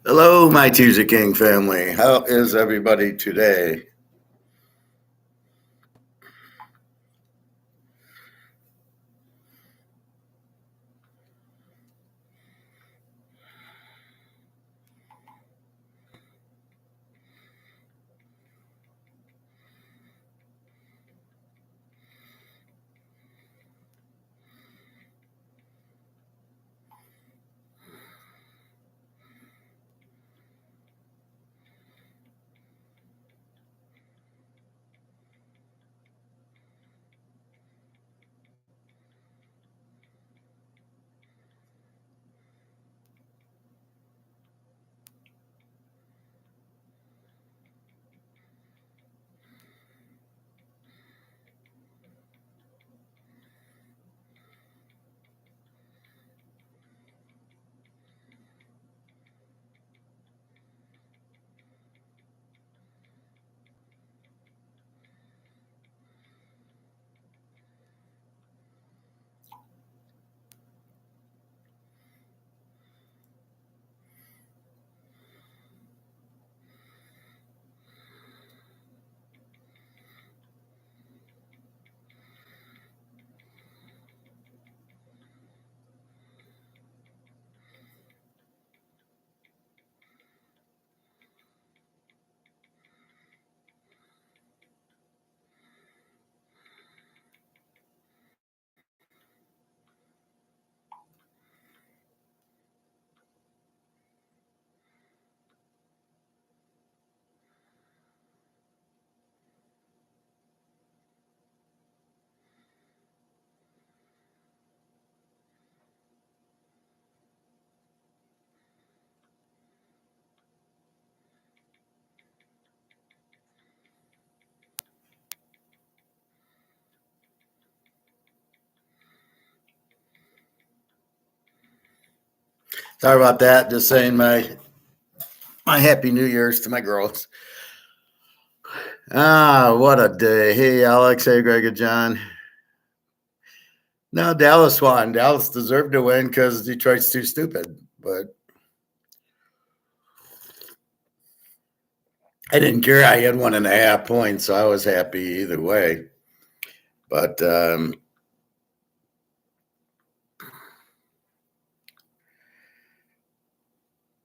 Hello, my Teaserking family. How is everybody today? Sorry about that. Just saying my happy New Year's to my girls. What a day. Hey, Alex. Hey, Greg and John. No, Dallas won. Dallas deserved to win because Detroit's too stupid. But I didn't care. I had 1.5 points, so I was happy either way. But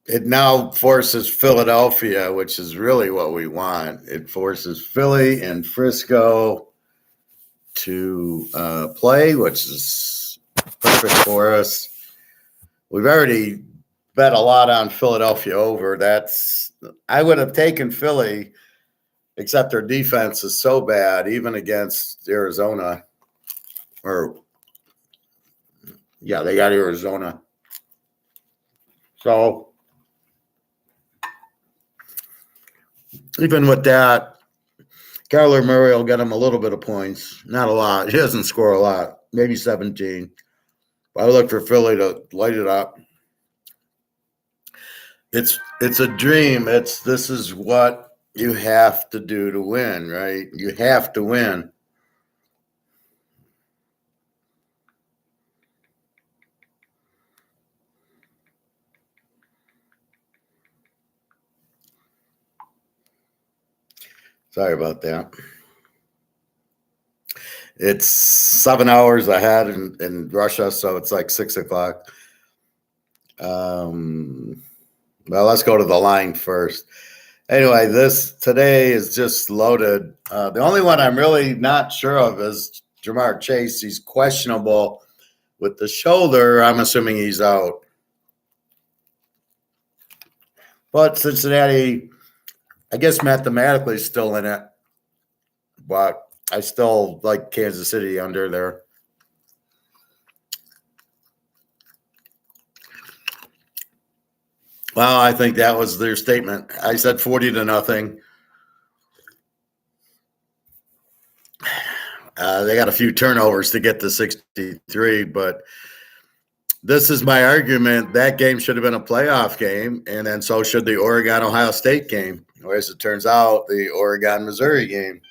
it now forces Philadelphia, which is really what we want. It forces Philly and Frisco to play, which is perfect for us. We've already bet a lot on Philadelphia over. I would have taken Philly, except their defense is so bad, even against Arizona. Or yeah, they got Arizona. So even with that, Kyler Murray will get him a little bit of points, not a lot. He doesn't score a lot, maybe 17. But I look for Philly to light it up. It's a dream. This is what you have to do to win, right? You have to win. Sorry about that. It's 7 hours ahead in Russia, so it's like 6 o'clock. Well, let's go to the line first. Anyway, this today is just loaded. The only one I'm really not sure of is Jamar Chase. He's questionable with the shoulder. I'm assuming he's out. But Cincinnati, I guess mathematically is still in it. But I still like Kansas City under there. Well, I think that was their statement. I said 40-0. They got a few turnovers to get to 63, but this is my argument. That game should have been a playoff game, and then so should the Oregon Ohio State game. Or as it turns out, the Oregon Missouri game.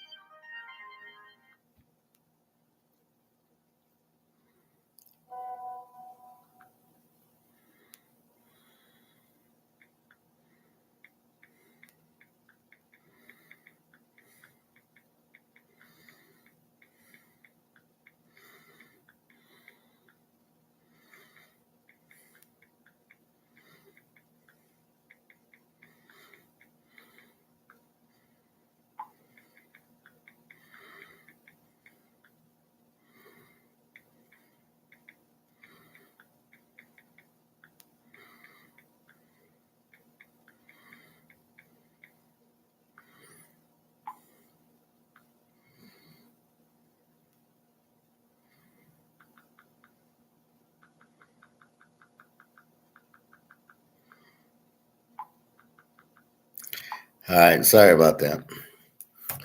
All right, sorry about that.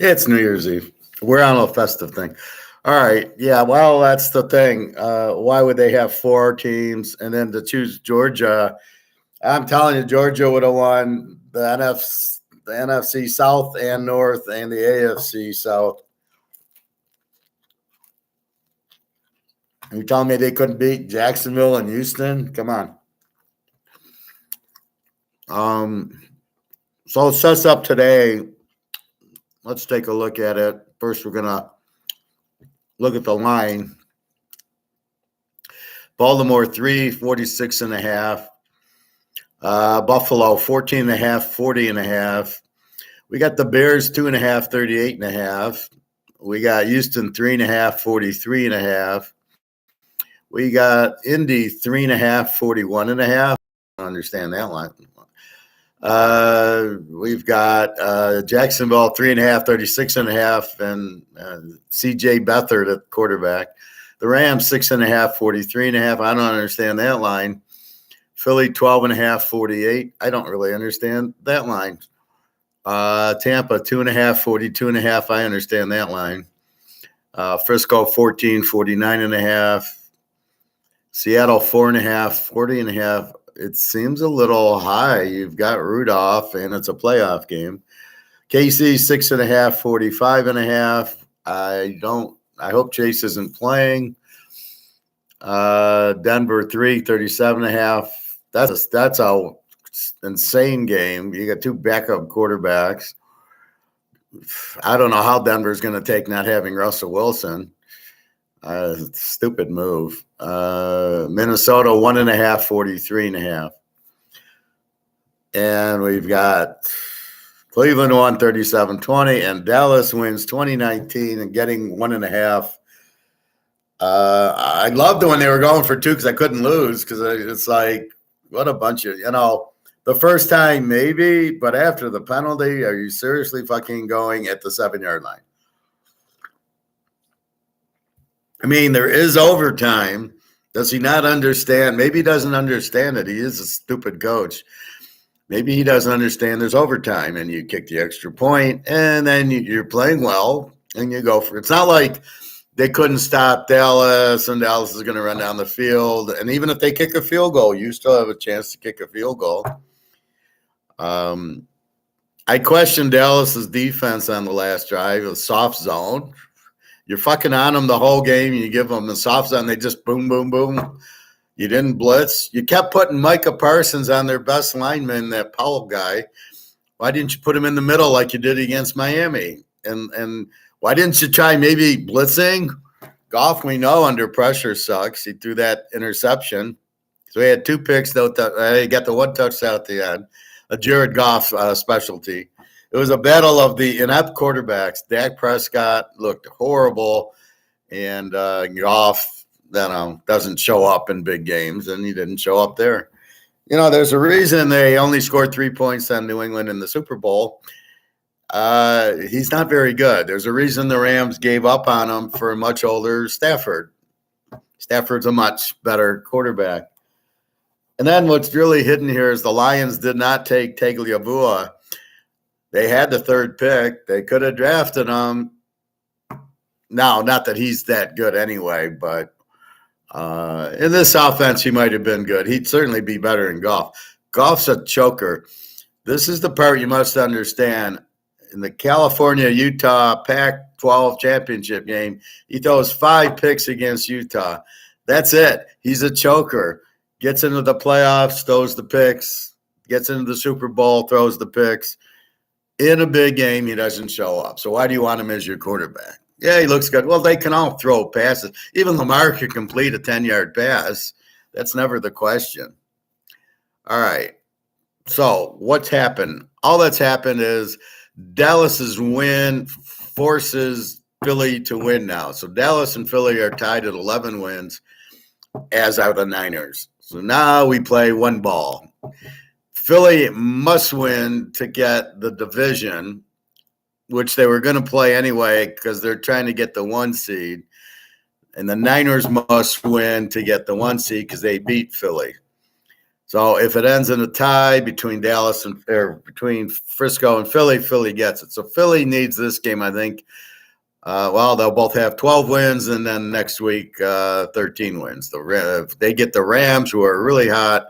It's New Year's Eve. We're on a festive thing. All right, yeah. Well, that's the thing. Why would they have four teams and then to choose Georgia? I'm telling you, Georgia would have won the NFC South and North and the AFC South. You telling me they couldn't beat Jacksonville and Houston? Come on. So it sets up today. Let's take a look at it. First, we're gonna look at the line. Baltimore 346.5. Buffalo 14.5, 40.5. We got the Bears 2.5, 38.5. We got Houston 3.5, 43.5. We got Indy 3.5, 41.5. I don't understand that line. We've got Jacksonville 3.5, 36.5, and CJ Beathard at quarterback. The Rams 6.5, 43.5. I don't understand that line. Philly 12.5, 48. I don't really understand that line. Tampa 2.5, 42.5. I understand that line. Frisco 14, 49.5. Seattle 4.5, 40.5. It seems a little high. You've got Rudolph, and it's a playoff game. KC 6.5, 45.5. I hope Chase isn't playing. Denver 3, 37.5. That's a insane game. You got two backup quarterbacks. I don't know how Denver's going to take not having Russell Wilson. Stupid move. Minnesota 1.5, 43.5. And we've got Cleveland won 37-20, and Dallas wins 2019 and getting 1.5. I loved it when they were going for 2 because I couldn't lose because it's like, what a bunch of, the first time maybe, but after the penalty, are you seriously fucking going at the 7-yard line? I mean, there is overtime. Does he not understand? Maybe he doesn't understand it. He is a stupid coach. Maybe he doesn't understand there's overtime and you kick the extra point and then you're playing well and you go for it. It's not like they couldn't stop Dallas and Dallas is going to run down the field. And even if they kick a field goal, you still have a chance to kick a field goal. I questioned Dallas's defense on the last drive, a soft zone. You're fucking on them the whole game. You give them the soft zone. They just boom, boom, boom. You didn't blitz. You kept putting Micah Parsons on their best lineman, that Powell guy. Why didn't you put him in the middle like you did against Miami? And why didn't you try maybe blitzing? Goff, we know under pressure sucks. He threw that interception. So he had 2 picks. He got the 1 touchdown at the end. A Jared Goff specialty. It was a battle of the inept quarterbacks. Dak Prescott looked horrible, and Goff doesn't show up in big games, and he didn't show up there. There's a reason they only scored 3 points on New England in the Super Bowl. He's not very good. There's a reason the Rams gave up on him for a much older Stafford. Stafford's a much better quarterback. And then what's really hidden here is the Lions did not take Tagovailoa. They had the 3rd pick. They could have drafted him. Now, not that he's that good anyway, but in this offense, he might have been good. He'd certainly be better than Goff. Goff's a choker. This is the part you must understand. In the California-Utah Pac-12 championship game, he throws 5 picks against Utah. That's it. He's a choker. Gets into the playoffs, throws the picks. Gets into the Super Bowl, throws the picks. In a big game, he doesn't show up. So why do you want him as your quarterback? Yeah, he looks good. Well, they can all throw passes. Even Lamar can complete a 10-yard pass. That's never the question. All right. So what's happened? All that's happened is Dallas's win forces Philly to win now. So Dallas and Philly are tied at 11 wins, as are the Niners. So now we play one ball. Philly must win to get the division, which they were going to play anyway because they're trying to get the 1 seed. And the Niners must win to get the 1 seed because they beat Philly. So if it ends in a tie between between Frisco and Philly, Philly gets it. So Philly needs this game, I think. They'll both have 12 wins, and then next week, 13 wins. If they get the Rams, who are really hot,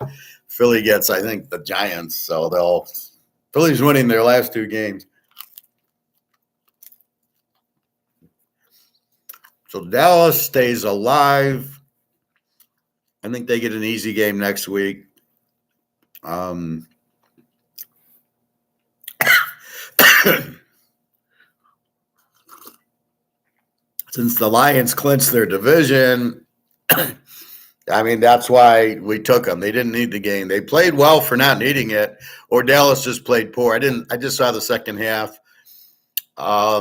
Philly gets, I think, the Giants. So Philly's winning their last 2 games. So Dallas stays alive. I think they get an easy game next week. Since the Lions clinched their division, I mean, that's why we took them. They didn't need the game. They played well for not needing it, or Dallas just played poor. I just saw the second half. I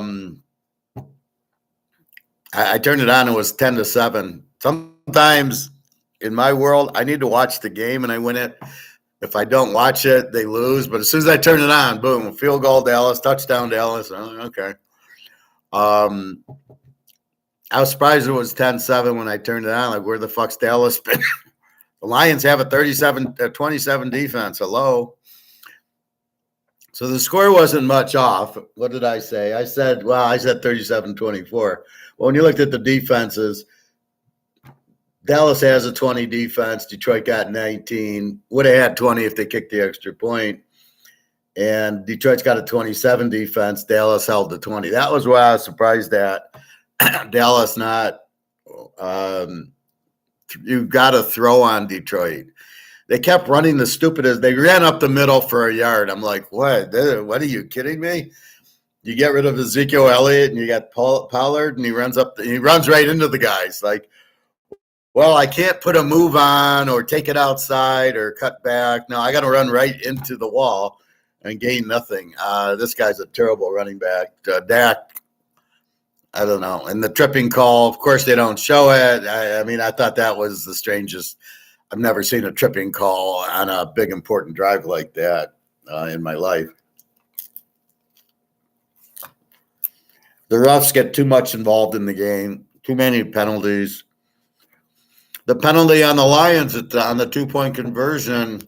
turned it on. It was 10-7. Sometimes in my world, I need to watch the game, and I win it. If I don't watch it, they lose. But as soon as I turn it on, boom, field goal Dallas, touchdown Dallas. Okay. I was surprised it was 10-7 when I turned it on. Like, where the fuck's Dallas been? The Lions have a 27 defense. Hello. So the score wasn't much off. What did I say? I said 37-24. Well, when you looked at the defenses, Dallas has a 20 defense. Detroit got 19. Would have had 20 if they kicked the extra point. And Detroit's got a 27 defense. Dallas held the 20. That was why I was surprised at. Dallas not. You got to throw on Detroit. They kept running the stupidest. They ran up the middle for a yard. I'm like, what? What are you kidding me? You get rid of Ezekiel Elliott and you got Pollard, and he runs right into the guys. Like, well, I can't put a move on or take it outside or cut back. No, I got to run right into the wall and gain nothing. This guy's a terrible running back. Dak, I don't know. And the tripping call, of course, they don't show it. I mean, I thought that was the strangest. I've never seen a tripping call on a big, important drive like that in my life. The refs get too much involved in the game, too many penalties. The penalty on the Lions on the 2-point conversion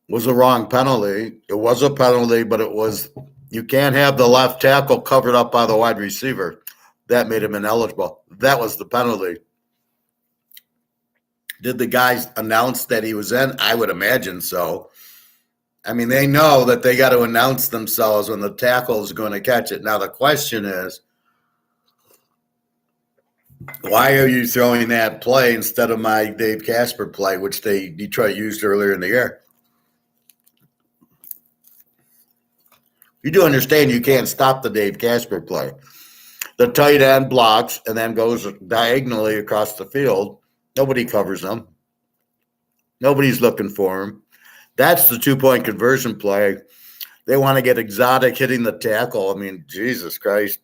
was a wrong penalty. It was a penalty, but you can't have the left tackle covered up by the wide receiver. That made him ineligible. That was the penalty. Did the guys announce that he was in? I would imagine so. I mean, they know that they got to announce themselves when the tackle is going to catch it. Now, the question is, why are you throwing that play instead of my Dave Casper play, which Detroit used earlier in the year? You do understand you can't stop the Dave Casper play. The tight end blocks and then goes diagonally across the field. Nobody covers him. Nobody's looking for him. That's the 2-point conversion play. They want to get exotic hitting the tackle. I mean, Jesus Christ.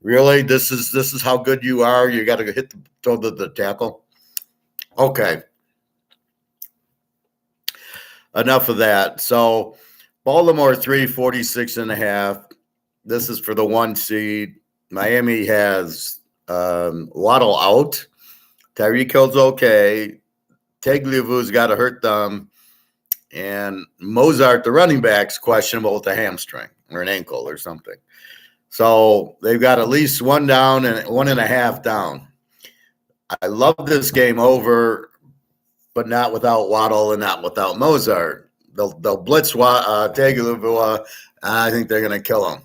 Really? This is how good you are? You got to throw the tackle? Okay. Enough of that. So Baltimore 346.5. This is for the 1 seed. Miami has Waddle out. Tyreek Hill's okay. Tagliavue's got a hurt thumb. And Mozart, the running back's questionable with a hamstring or an ankle or something. So they've got at least 1 down and 1.5 down. I love this game over, but not without Waddle and not without Mozart. They'll blitz Tagliavue. I think they're going to kill him.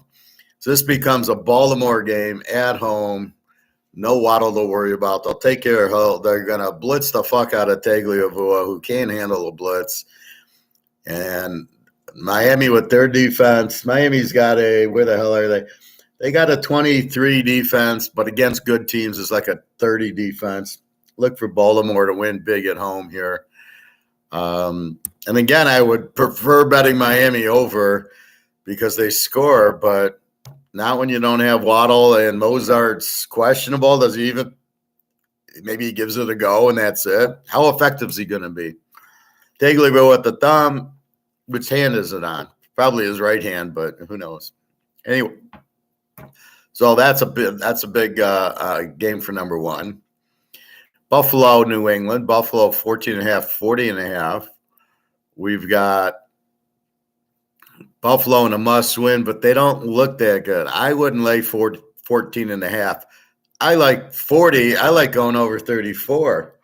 So this becomes a Baltimore game at home. No Waddle to worry about. They'll take care of Hill. They're going to blitz the fuck out of Tagliavue, who can't handle a blitz. And Miami with their defense, Miami's got where the hell are they? They got a 23 defense, but against good teams, it's like a 30 defense. Look for Baltimore to win big at home here. And again, I would prefer betting Miami over because they score, but not when you don't have Waddle and Mozart's questionable. Does he even – maybe he gives it a go and that's it. How effective is he going to be? Tagliavue with the thumb. Which hand is it on? Probably his right hand, but who knows? Anyway, so that's a big game for number 1. Buffalo, New England. Buffalo 14.5, 40.5. We've got Buffalo in a must-win, but they don't look that good. I wouldn't lay 14.5. I like 40. I like going over 34.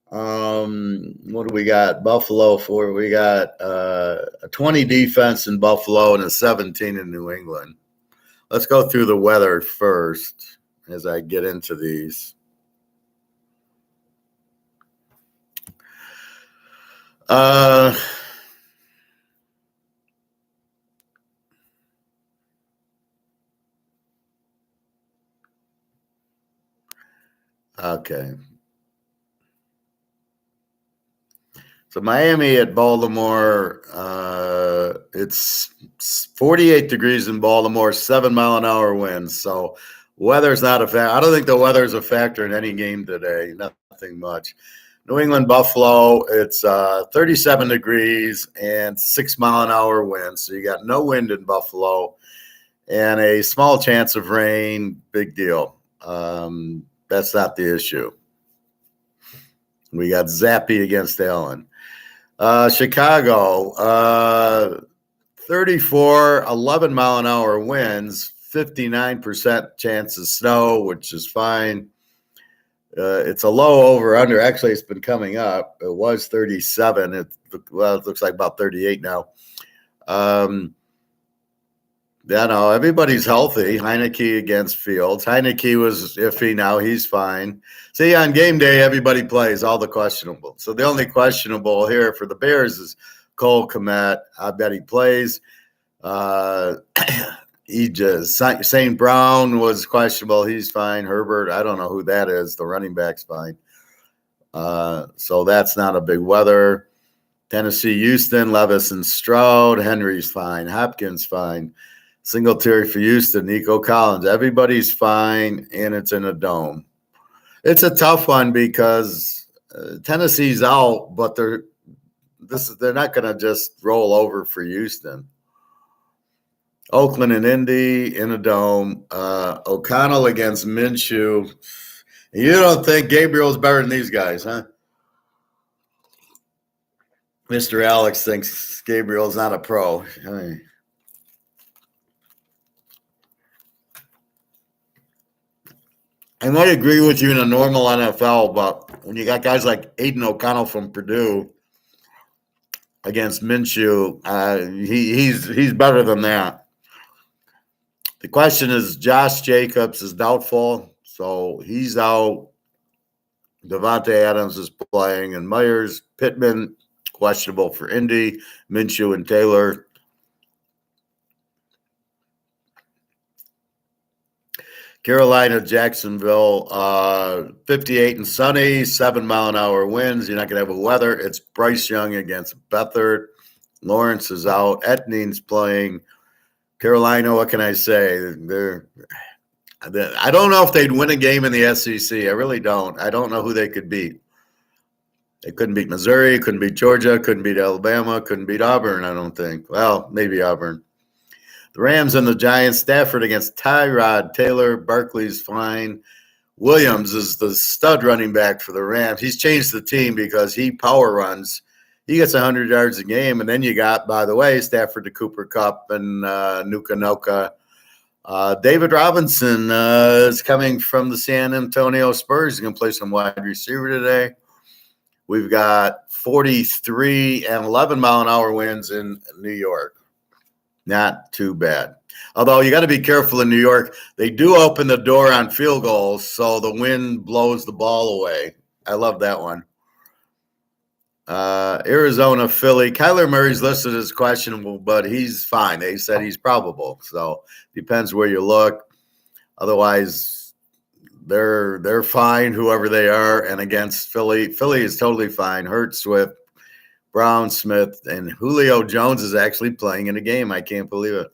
What do we got? Buffalo for we got a 20 defense in Buffalo and a 17 in New England. Let's go through the weather first as I get into these. Okay. So Miami at Baltimore, it's 48 degrees in Baltimore, 7-mile-an-hour winds. So weather's not a factor. I don't think the weather's a factor in any game today. Nothing much. New England, Buffalo, it's 37 degrees and 6-mile-an-hour winds. So you got no wind in Buffalo and a small chance of rain. Big deal. That's not the issue. We got Zappy against Allen. Chicago, 34, 11-mile-an-hour winds, 59% chance of snow, which is fine. It's a low over under. Actually, it's been coming up. It was 37. It looks like about 38 now. Everybody's healthy. Heineke against Fields. Heineke was iffy. Now he's fine. See, on game day, everybody plays, all the questionable. So the only questionable here for the Bears is Cole Kmet. I bet he plays. St. Brown was questionable. He's fine. Herbert, I don't know who that is. The running back's fine. So that's not a big weather. Tennessee, Houston, Levis and Stroud. Henry's fine. Hopkins fine. Singletary for Houston, Nico Collins. Everybody's fine, and it's in a dome. It's a tough one because Tennessee's out, but they're not going to just roll over for Houston. Oakland and Indy in a dome. O'Connell against Minshew. You don't think Gabriel's better than these guys, huh? Mr. Alex thinks Gabriel's not a pro. I might agree with you in a normal NFL, but when you got guys like Aiden O'Connell from Purdue against Minshew, he's better than that. The question is, Josh Jacobs is doubtful, so he's out. Devontae Adams is playing, and Myers, Pittman, questionable for Indy, Minshew and Taylor. Carolina, Jacksonville, 58 and sunny, 7-mile-an-hour winds. You're not going to have a weather. It's Bryce Young against Beathard. Lawrence is out. Etning's playing. Carolina, what can I say? I don't know if they'd win a game in the SEC. I really don't. I don't know who they could beat. They couldn't beat Missouri, couldn't beat Georgia, couldn't beat Alabama, couldn't beat Auburn, I don't think. Well, maybe Auburn. The Rams and the Giants, Stafford against Tyrod Taylor. Barkley's fine. Williams is the stud running back for the Rams. He's changed the team because he power runs. He gets 100 yards a game. And then you got, by the way, Stafford to Cooper Kupp and Nuka Noka. David Robinson is coming from the San Antonio Spurs. He's going to play some wide receiver today. We've got 43 and 11-mile-an-hour winds in New York. Not too bad. Although you got to be careful in New York. They do open the door on field goals, so the wind blows the ball away. I love that one. Arizona, Philly. Kyler Murray's listed as questionable, but he's fine. They said he's probable. So depends where you look. Otherwise, they're fine, whoever they are. And against Philly is totally fine. Hurt, Swift, Brown, Smith, and Julio Jones is actually playing in a game. I can't believe it.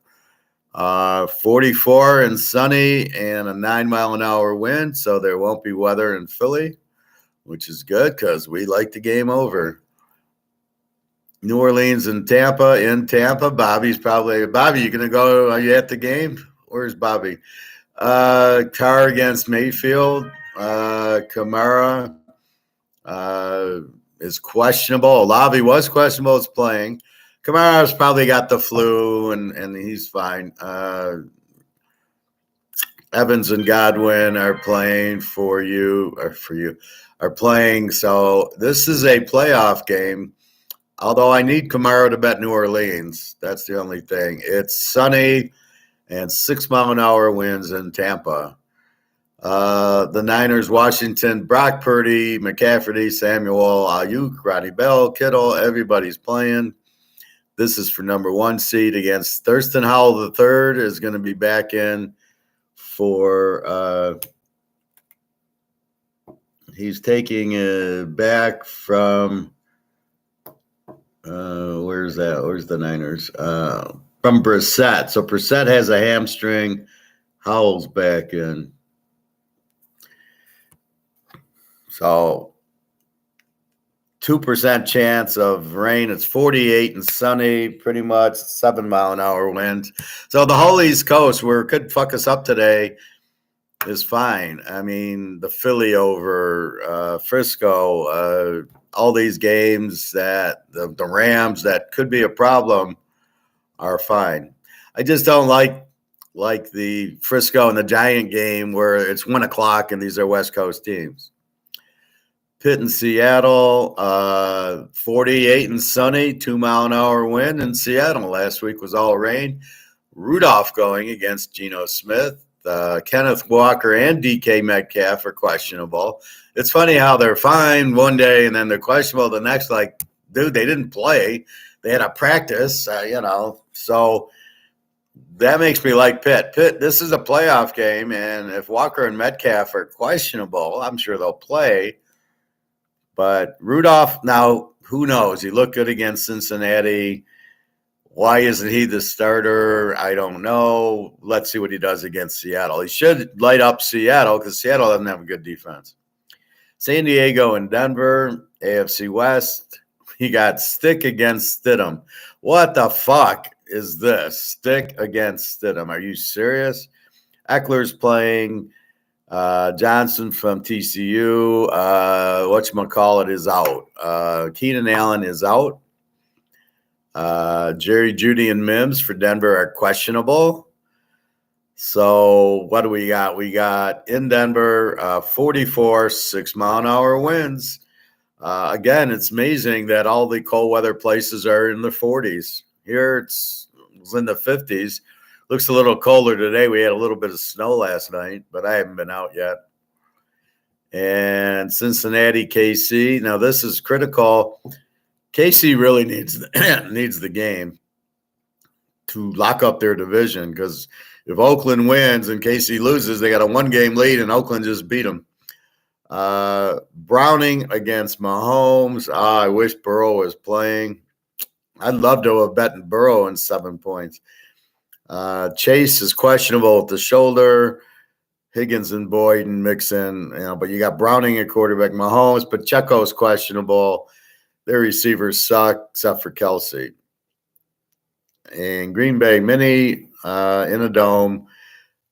44 and sunny and a 9-mile-an-hour wind, so there won't be weather in Philly, which is good because we like the game over. New Orleans and Tampa. In Tampa, Bobby, you going to go? Are you at the game? Where's Bobby? Carr against Mayfield. Kamara. is questionable. Olavi was questionable. Is playing. Kamara's probably got the flu, and he's fine. Evans and Godwin are playing are playing. So this is a playoff game. Although I need Kamara to bet New Orleans. That's the only thing. It's sunny and 6-mile-an-hour winds in Tampa. The Niners, Washington, Brock Purdy, McCaffrey, Samuel, Ayuk, Roddy Bell, Kittle, everybody's playing. This is for number 1 seed against Thurston Howell III is going to be back in for he's taking it back from where's that? Where's the Niners? From Brissett. So Brissett has a hamstring. Howell's back in. So 2% chance of rain. It's 48 and sunny, pretty much 7-mile-an-hour winds. So the whole East Coast, where it could fuck us up today, is fine. I mean, the Philly over Frisco, all these games that the Rams that could be a problem are fine. I just don't like the Frisco and the Giant game where it's 1 o'clock and these are West Coast teams. Pitt and Seattle, 48 and sunny, 2-mile-an-hour wind in Seattle. Last week was all rain. Rudolph going against Geno Smith. Kenneth Walker and DK Metcalf are questionable. It's funny how they're fine one day and then they're questionable the next. Like, dude, they didn't play. They had a practice, So that makes me like Pitt. Pitt, this is a playoff game, and if Walker and Metcalf are questionable, I'm sure they'll play. But Rudolph, now, who knows? He looked good against Cincinnati. Why isn't he the starter? I don't know. Let's see what he does against Seattle. He should light up Seattle because Seattle doesn't have a good defense. San Diego and Denver, AFC West. He got Stick against Stidham. What the fuck is this? Stick against Stidham. Are you serious? Eckler's playing. Johnson from TCU. Whatchamacallit is out. Keenan Allen is out. Jerry Jeudy and Mims for Denver are questionable. So what do we got? We got in Denver 44 6-mile-an-hour winds. Again, it's amazing that all the cold weather places are in the 40s. Here it's in the 50s. Looks a little colder today. We had a little bit of snow last night, but I haven't been out yet. And Cincinnati, KC. Now this is critical. KC really needs the game to lock up their division because if Oakland wins and KC loses, they got a 1-game lead and Oakland just beat them. Browning against Mahomes. I wish Burrow was playing. I'd love to have bet Burrow in 7 points. Chase is questionable with the shoulder. Higgins and Boyd and Mixon, but you got Browning at quarterback. Mahomes, Pacheco's questionable. Their receivers suck except for Kelsey. And Green Bay Mini in a dome.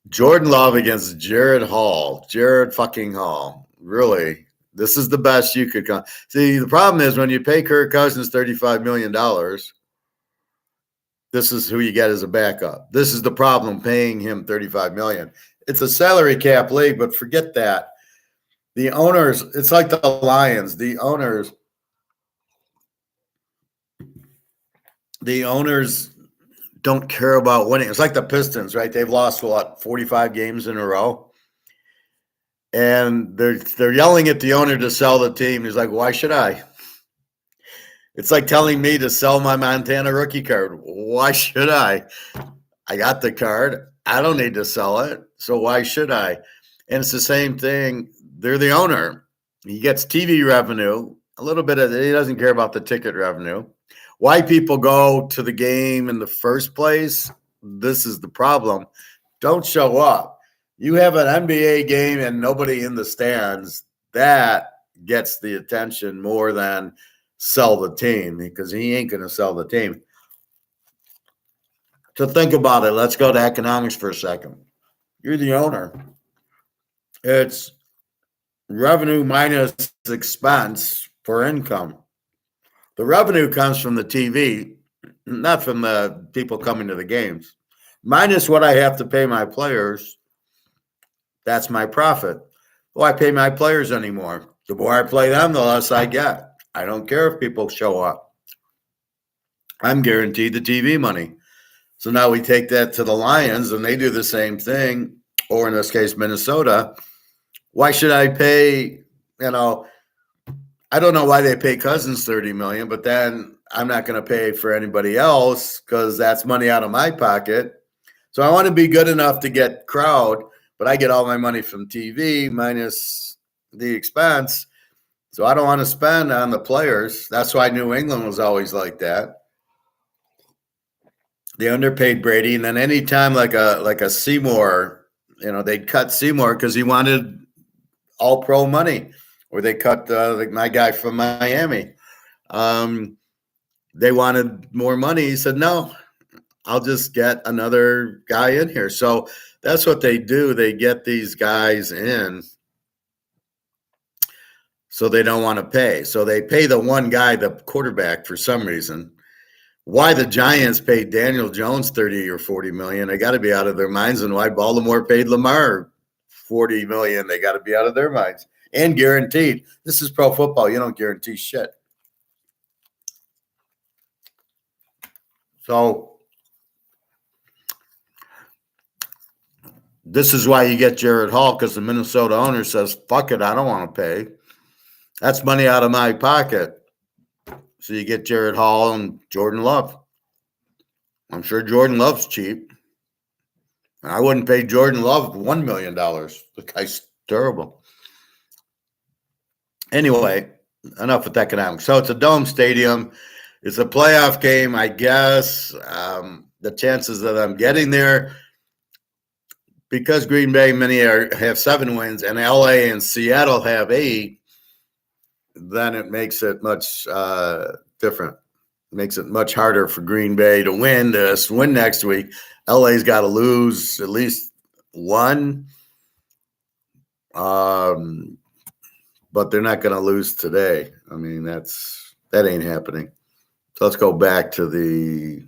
Jordan Love against Jared Hall. Jared fucking Hall. Really? This is the best you could come. See, the problem is when you pay Kirk Cousins $35 million, this is who you get as a backup. This is the problem, paying him $35 million. It's a salary cap league, but forget that. The owners, it's like the Lions. The owners don't care about winning. It's like the Pistons, right? They've lost, 45 games in a row? And they're yelling at the owner to sell the team. He's like, why should I? It's like telling me to sell my Montana rookie card. Why should I? I got the card. I don't need to sell it. So why should I? And it's the same thing. They're the owner. He gets TV revenue, a little bit of it. He doesn't care about the ticket revenue. Why people go to the game in the first place, this is the problem. Don't show up. You have an NBA game and nobody in the stands. That gets the attention more than sell the team, because he ain't going to sell the team. So think about it. Let's go to economics for a second. You're the owner. It's revenue minus expense for income. The revenue comes from the TV, not from the people coming to the games. Minus what I have to pay my players, that's my profit. Well, I pay my players anymore. The more I play them, the less I get. I don't care if people show up. I'm guaranteed the TV money. So now we take that to the Lions and they do the same thing, or in this case, Minnesota. Why should I pay, I don't know why they pay Cousins $30 million, but then I'm not going to pay for anybody else because that's money out of my pocket. So I want to be good enough to get crowd, but I get all my money from TV minus the expense. So I don't want to spend on the players. That's why New England was always like that. They underpaid Brady, and then anytime like a Seymour, they'd cut Seymour because he wanted all pro money, or they cut my guy from Miami. They wanted more money. He said, no, I'll just get another guy in here. So that's what they do. They get these guys in so they don't want to pay. So they pay the one guy, the quarterback, for some reason. Why the Giants paid Daniel Jones 30 or 40 million, they got to be out of their minds. And why Baltimore paid Lamar 40 million, they got to be out of their minds. And guaranteed. This is pro football. You don't guarantee shit. So this is why you get Jared Hall, because the Minnesota owner says, fuck it, I don't want to pay. That's money out of my pocket. So you get Jared Hall and Jordan Love. I'm sure Jordan Love's cheap. And I wouldn't pay Jordan Love $1 million. The guy's terrible. Anyway, enough with economics. So it's a dome stadium. It's a playoff game, I guess. The chances that I'm getting there, because Green Bay have 7 wins and LA and Seattle have 8, then it makes it much different. It makes it much harder for Green Bay to win next week. LA's got to lose at least one, but they're not going to lose today. I mean, that ain't happening. So let's go back to the.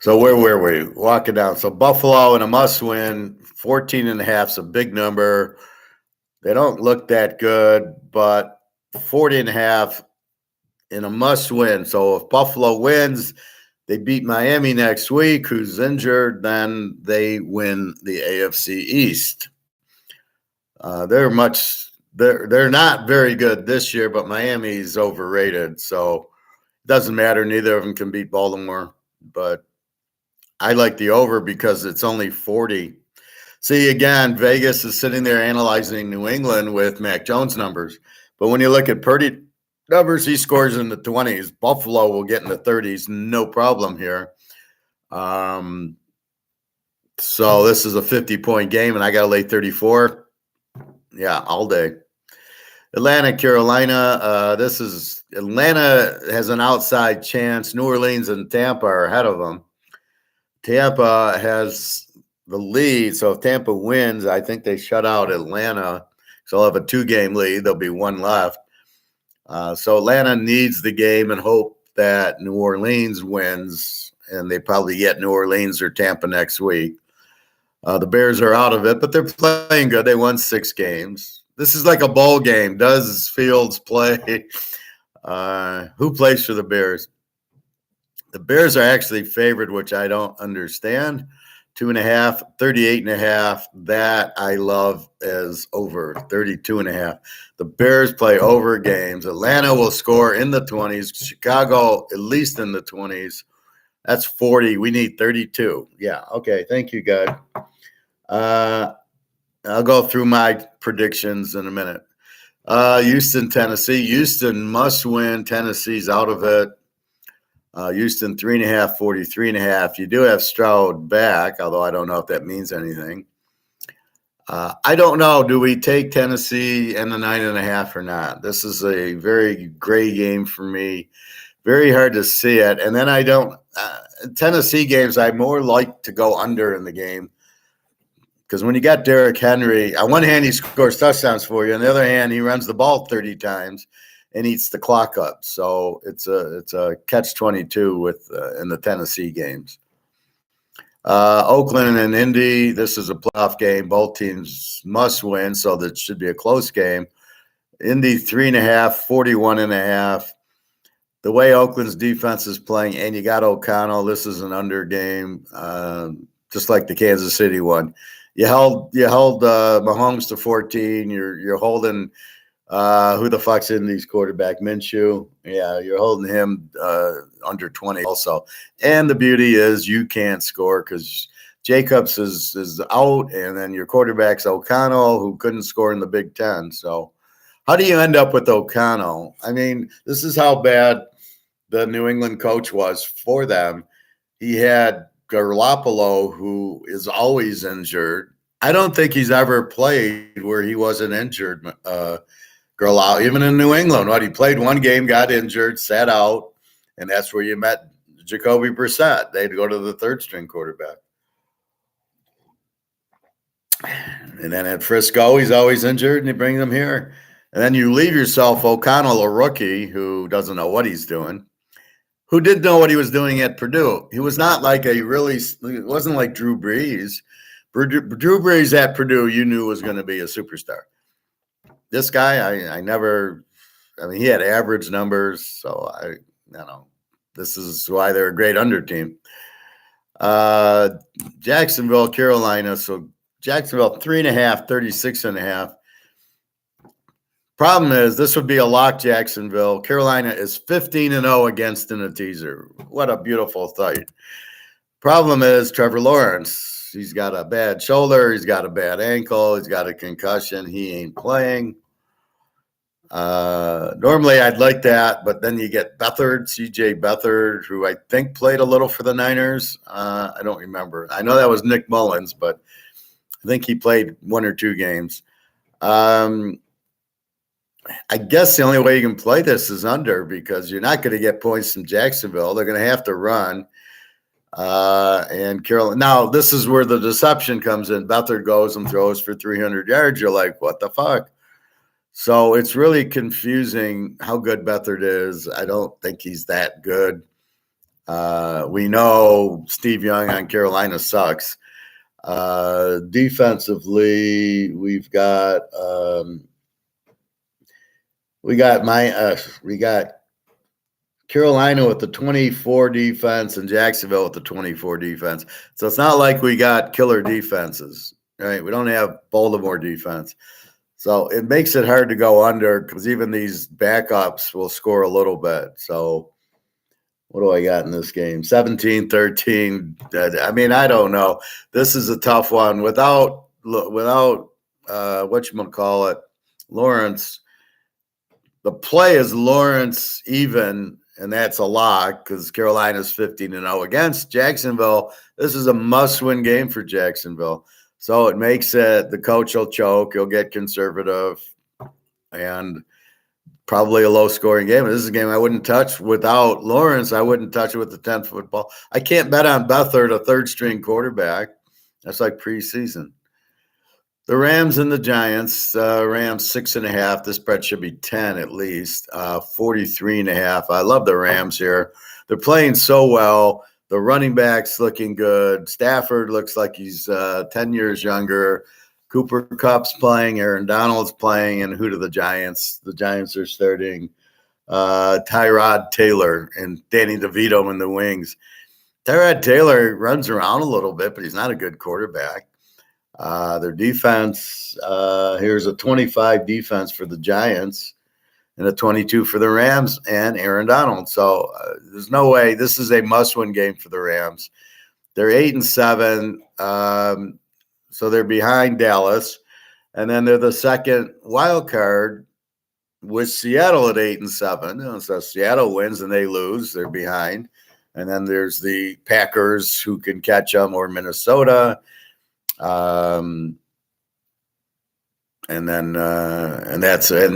So where were we? Walking down. So Buffalo in a must-win, 14.5 is a big number. They don't look that good, but 40.5 in a must-win. So if Buffalo wins, they beat Miami next week, who's injured, then they win the AFC East. They're not very good this year, but Miami's overrated. So it doesn't matter. Neither of them can beat Baltimore, but I like the over because it's only 40. See, again, Vegas is sitting there analyzing New England with Mac Jones numbers. But when you look at Purdy numbers, he scores in the 20s. Buffalo will get in the 30s, no problem here. So this is a 50-point game, and I got to lay 34. Yeah, all day. Atlanta, Carolina. Atlanta has an outside chance. New Orleans and Tampa are ahead of them. Tampa has the lead, so if Tampa wins, I think they shut out Atlanta. So they'll have a 2-game lead. There'll be 1 left. So Atlanta needs the game and hope that New Orleans wins, and they probably get New Orleans or Tampa next week. The Bears are out of it, but they're playing good. They won 6 games. This is like a bowl game. Does Fields play? Who plays for the Bears? The Bears are actually favored, which I don't understand. 2.5, 38.5. That I love as over 32.5. The Bears play over games. Atlanta will score in the 20s. Chicago at least in the 20s. That's 40. We need 32. Yeah. Okay. Thank you, guys. I'll go through my predictions in a minute. Houston, Tennessee. Houston must win. Tennessee's out of it. Houston 3.5, 43.5. You do have Stroud back, although I don't know if that means anything. I don't know. Do we take Tennessee and the 9.5 or not? This is a very gray game for me. Very hard to see it. And then Tennessee games, I more like to go under in the game. Because when you got Derrick Henry, on one hand he scores touchdowns for you, on the other hand he runs the ball 30 times and eats the clock up. So it's a catch-22 with in the Tennessee games. Oakland and Indy, this is a playoff game. Both teams must win, so that should be a close game. Indy 3.5, 41.5. The way Oakland's defense is playing, and you got O'Connell, this is an under game, just like the Kansas City one. You held Mahomes to 14. You're holding who the fuck's Indy's quarterback, Minshew. Yeah, you're holding him under 20 also. And the beauty is you can't score because Jacobs is out, and then your quarterback's O'Connell, who couldn't score in the Big Ten. So how do you end up with O'Connell? I mean, this is how bad the New England coach was for them. He had Garoppolo, who is always injured. I don't think he's ever played where he wasn't injured. Even in New England, he played one game, got injured, sat out, and that's where you met Jacoby Brissett. They'd go to the third string quarterback. And then at Frisco, he's always injured, and you bring him here. And then you leave yourself O'Connell, a rookie who doesn't know what he's doing, who did know what he was doing at Purdue. He was not like it wasn't like Drew Brees. Drew Brees at Purdue, you knew was going to be a superstar. This guy, he had average numbers, so this is why they're a great under team. Jacksonville, Carolina. So Jacksonville 3.5, 36.5. Problem is, this would be a lock, Jacksonville. Carolina is 15-0 against in a teaser. What a beautiful sight. Problem is, Trevor Lawrence, he's got a bad shoulder. He's got a bad ankle. He's got a concussion. He ain't playing. Normally, I'd like that, but then you get Beathard, C.J. Beathard, who I think played a little for the Niners. I don't remember. I know that was Nick Mullins, but I think he played one or two games. I guess the only way you can play this is under because you're not going to get points from Jacksonville. They're going to have to run. And Carolina. Now, this is where the deception comes in. Beathard goes and throws for 300 yards. You're like, what the fuck? So it's really confusing how good Beathard is. I don't think he's that good. We know Steve Young on Carolina sucks. Defensively, we got Carolina with the 24 defense and Jacksonville with the 24 defense. So it's not like we got killer defenses, right? We don't have Baltimore defense. So it makes it hard to go under because even these backups will score a little bit. So what do I got in this game? 17-13. I mean, I don't know. This is a tough one. Without whatchamacallit, Lawrence, the play is Lawrence even, and that's a lock because Carolina's 15-0 against Jacksonville. This is a must-win game for Jacksonville. So it makes it the coach will choke. He'll get conservative and probably a low-scoring game. This is a game I wouldn't touch without Lawrence. I wouldn't touch it with the 10th football. I can't bet on Beathard, a third-string quarterback. That's like preseason. The Rams and the Giants. Rams 6.5. This spread should be 10 at least. 43.5. I love the Rams here. They're playing so well. The running back's looking good. Stafford looks like he's 10 years younger. Cooper Kupp's playing. Aaron Donald's playing. And who do the Giants? The Giants are starting Tyrod Taylor and Danny DeVito in the wings. Tyrod Taylor runs around a little bit, but he's not a good quarterback. Their defense, here's a 25 defense for the Giants and a 22 for the Rams and Aaron Donald. So there's no way. This is a must-win game for the Rams. They're 8-7, so they're behind Dallas. And then they're the second wild card with Seattle at 8-7. So Seattle wins and they lose. They're behind. And then there's the Packers who can catch them or Minnesota. And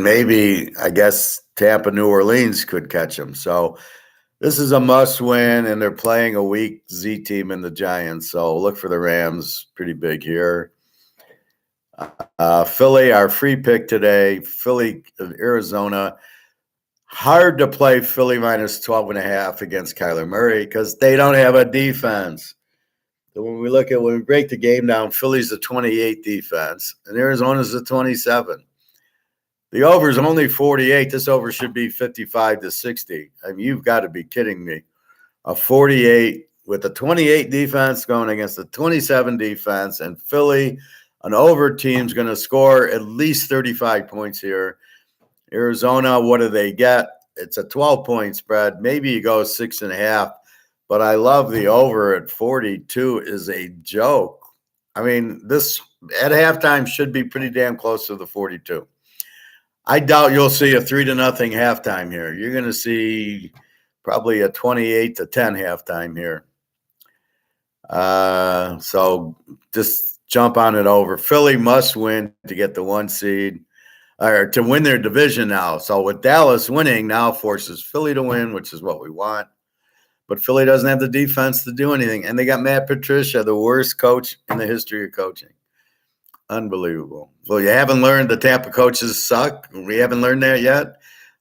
maybe I guess Tampa, New Orleans could catch them. So this is a must win, and they're playing a weak Z team in the Giants. So look for the Rams, pretty big here. Philly, our free pick today, Philly, Arizona. Hard to play Philly minus 12.5 against Kyler Murray because they don't have a defense. So when we break the game down, Philly's the 28 defense and Arizona's the 27. The over is only 48. This over should be 55 to 60. I mean, you've got to be kidding me. A 48 with the 28 defense going against the 27 defense, and Philly, an over team's going to score at least 35 points here. Arizona, what do they get? It's a 12-point spread. Maybe you go 6.5, but I love the over at 42 is a joke. I mean, this at halftime should be pretty damn close to the 42. I doubt you'll see a 3-0 halftime here. You're going to see probably a 28-10 halftime here. So just jump on it over. Philly must win to get the 1 seed or to win their division now. So with Dallas winning now forces Philly to win, which is what we want. But Philly doesn't have the defense to do anything. And they got Matt Patricia, the worst coach in the history of coaching. Unbelievable. Well, you haven't learned the Tampa coaches suck. We haven't learned that yet.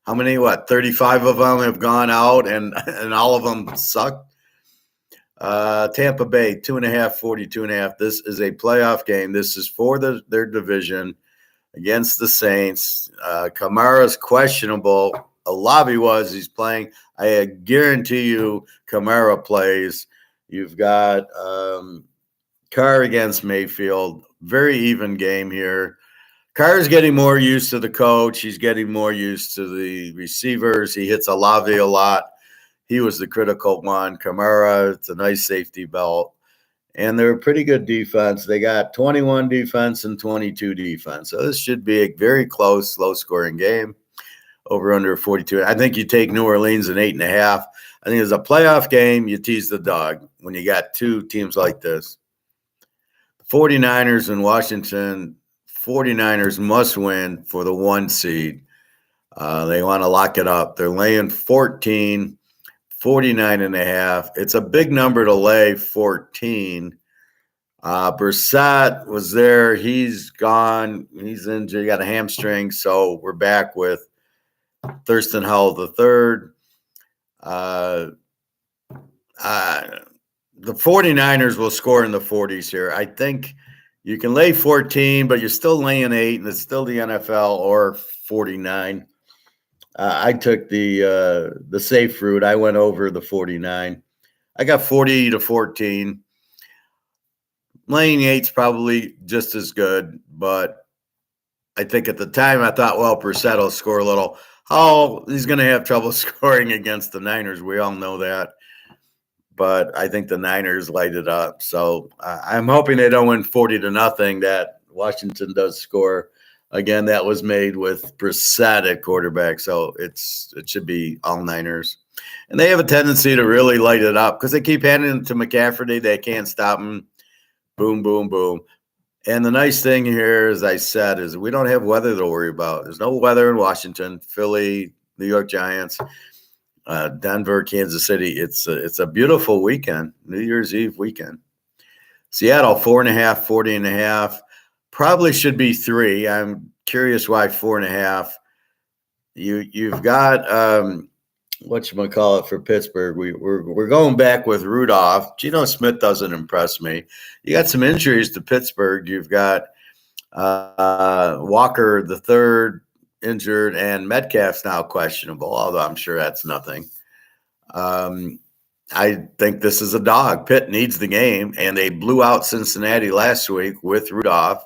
How many, 35 of them have gone out and all of them suck? Tampa Bay, 2.5, 42.5. This is a playoff game. This is for their division against the Saints. Kamara's questionable. He's playing. I guarantee you Kamara plays. You've got Carr against Mayfield. Very even game here. Carr's getting more used to the coach. He's getting more used to the receivers. He hits Olave a lot. He was the critical one. Kamara, it's a nice safety belt. And they're a pretty good defense. They got 21 defense and 22 defense. So this should be a very close, low-scoring game. Over under 42. I think you take New Orleans an 8.5. I think as a playoff game, you tease the dog when you got two teams like this. 49ers in Washington, 49ers must win for the 1 seed. They want to lock it up. They're laying 14, 49.5. It's a big number to lay 14. Brissett was there. He's gone. He's injured. He got a hamstring. So we're back with Thurston Howell III. The 49ers will score in the 40s here. I think you can lay 14, but you're still laying 8, and it's still the NFL or 49. I took the safe route. I went over the 49. I got 40 to 14. Laying 8's probably just as good, but I think at the time I thought, well, Brissett will score a little. Oh, he's going to have trouble scoring against the Niners. We all know that. But I think the Niners light it up. So I'm hoping they don't win 40-0, that Washington does score. Again, that was made with Brissett at quarterback. So it should be all Niners. And they have a tendency to really light it up because they keep handing it to McCaffrey. They can't stop him. Boom, boom, boom. And the nice thing here, as I said, is we don't have weather to worry about. There's no weather in Washington, Philly, New York Giants. Denver, Kansas City. It's a beautiful weekend, New Year's Eve weekend. Seattle, 4.5, 40.5. Probably should be 3. I'm curious why 4.5. You've got whatchamacallit for Pittsburgh. We're going back with Rudolph. Geno Smith doesn't impress me. You got some injuries to Pittsburgh. You've got Walker the third injured, and Metcalf's now questionable, although I'm sure that's nothing. I think this is a dog. Pitt needs the game, and they blew out Cincinnati last week with Rudolph.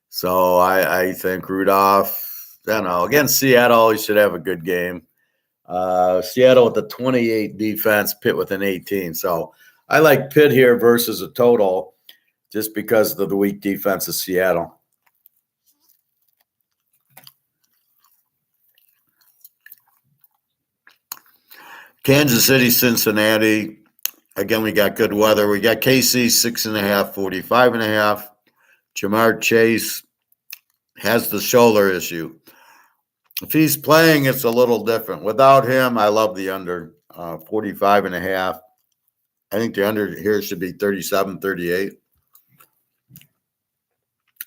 So I think Rudolph, against Seattle, he should have a good game. Seattle with the 28 defense, Pitt with an 18. So I like Pitt here versus a total just because of the weak defense of Seattle. Kansas City, Cincinnati. Again, we got good weather. We got KC 6.5, 45.5. Jamar Chase has the shoulder issue. If he's playing, it's a little different. Without him, I love the under 45.5. I think the under here should be 37, 38.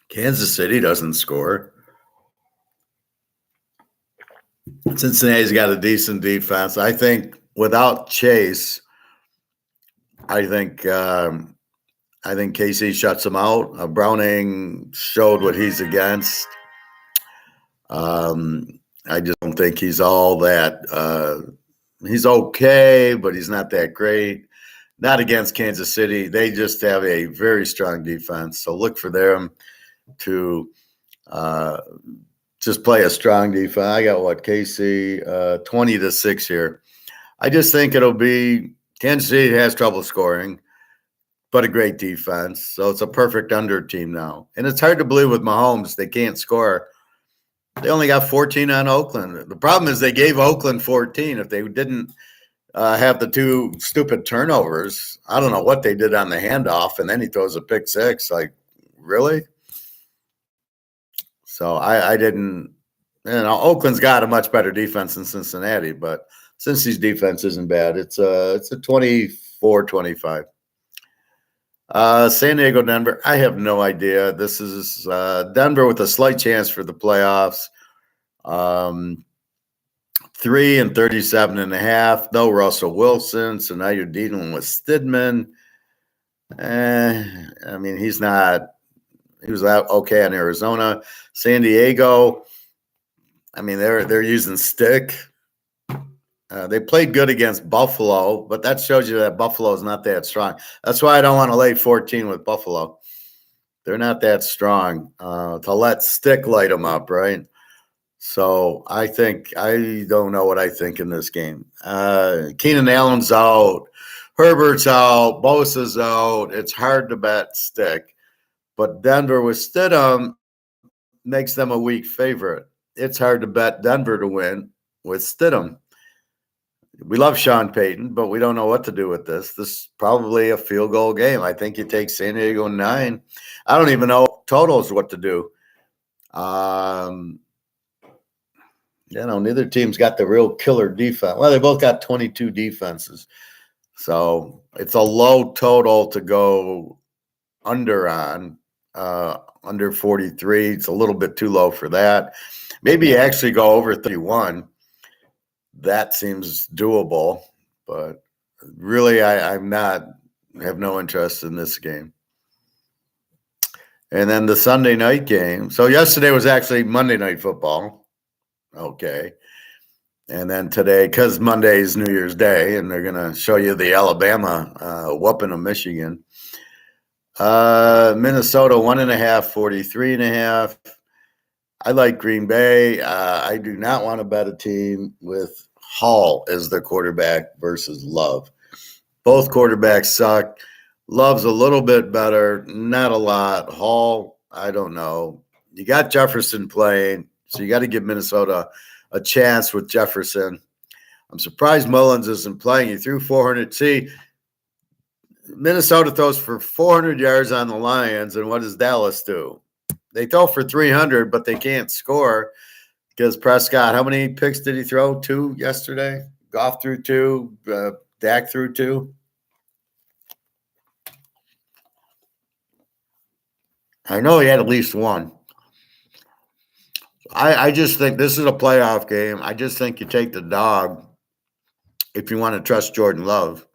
Kansas City doesn't score. Cincinnati's got a decent defense. I think without Chase, I think KC shuts him out. Browning showed what he's against. I just don't think he's all that. He's okay, but he's not that great. Not against Kansas City. They just have a very strong defense. So look for them to just play a strong defense. I got KC 20-6 here. I just think it'll be Kansas City has trouble scoring, but a great defense. So it's a perfect under team now. And it's hard to believe with Mahomes, they can't score. They only got 14 on Oakland. The problem is they gave Oakland 14. If they didn't have the two stupid turnovers, I don't know what they did on the handoff, and then he throws a pick six. Like, really? So I didn't, Oakland's got a much better defense than Cincinnati, but Cincy's defense isn't bad. It's a 24-25. San Diego, Denver. I have no idea. This is Denver with a slight chance for the playoffs. 3-37.5. No Russell Wilson. So now you're dealing with Stidman. I mean, he was out okay in Arizona. San Diego. I mean, they're using stick. They played good against Buffalo, but that shows you that Buffalo is not that strong. That's why I don't want to lay 14 with Buffalo. They're not that strong to let stick light them up, right? So I don't know what I think in this game. Keenan Allen's out. Herbert's out. Bosa's out. It's hard to bet stick. But Denver with Stidham makes them a weak favorite. It's hard to bet Denver to win with Stidham. We love Sean Payton, but we don't know what to do with this. This is probably a field goal game. I think you take San Diego 9. I don't even know totals what to do. Neither team's got the real killer defense. Well, they both got 22 defenses. So it's a low total to go under on, under 43. It's a little bit too low for that. Maybe you actually go over 31. That seems doable, but really I have no interest in this game. And then the Sunday night game. So yesterday was actually Monday Night Football. Okay. And then today, because Monday is New Year's Day, and they're going to show you the Alabama whooping of Michigan. Minnesota 1.5, 43.5. I like Green Bay. I do not want to bet a team with Hall as the quarterback versus Love. Both quarterbacks suck. Love's a little bit better, not a lot. Hall, I don't know. You got Jefferson playing, so you got to give Minnesota a chance with Jefferson. I'm surprised Mullins isn't playing. He threw 400. See, Minnesota throws for 400 yards on the Lions, and what does Dallas do? They throw for 300, but they can't score because Prescott, how many picks did he throw? 2 yesterday? Goff threw 2. Dak threw 2. I know he had at least 1. I just think this is a playoff game. I just think you take the dog if you want to trust Jordan Love.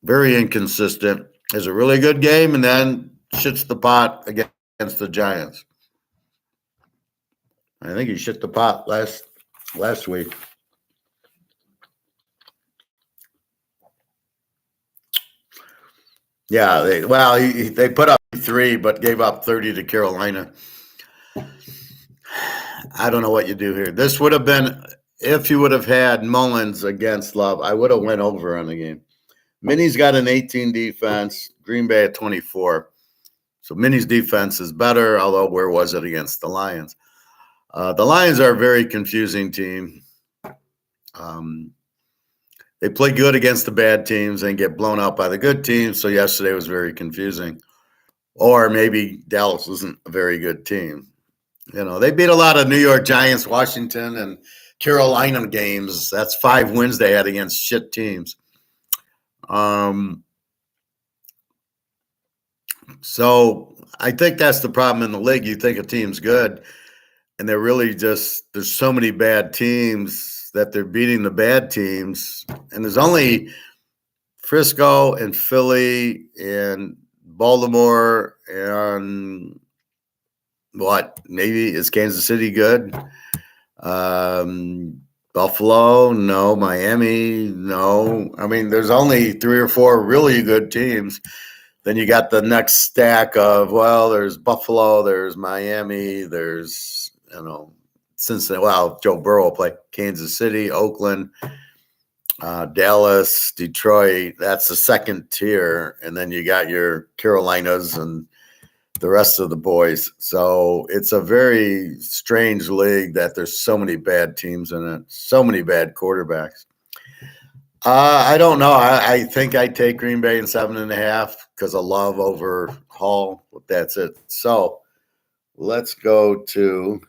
Very inconsistent. It's a really good game, and then shits the pot against the Giants. I think he shit the pot last week. Yeah, they put up 3, but gave up 30 to Carolina. I don't know what you do here. This would have been, if you would have had Mullins against Love, I would have went over on the game. Minnie's got an 18 defense, Green Bay at 24. So Minnie's defense is better, although where was it against the Lions? The Lions are a very confusing team. They play good against the bad teams and get blown out by the good teams. So yesterday was very confusing. Or maybe Dallas wasn't a very good team. They beat a lot of New York Giants, Washington, and Carolina games. That's 5 wins they had against shit teams. So I think that's the problem in the league. You think a team's good, and they're really just there's so many bad teams that they're beating the bad teams, and there's only Frisco and Philly and Baltimore and what? Maybe is Kansas City good? Buffalo, no. Miami, no. I mean, there's only 3 or 4 really good teams. Then you got the next stack of, well, there's Buffalo, there's Miami, there's, Cincinnati. Well, Joe Burrow will play Kansas City, Oakland, Dallas, Detroit. That's the second tier. And then you got your Carolinas and the rest of the boys. So it's a very strange league that there's so many bad teams in it, so many bad quarterbacks. I don't know. I think I take Green Bay in 7.5 because I love over Hall. That's it. So let's go to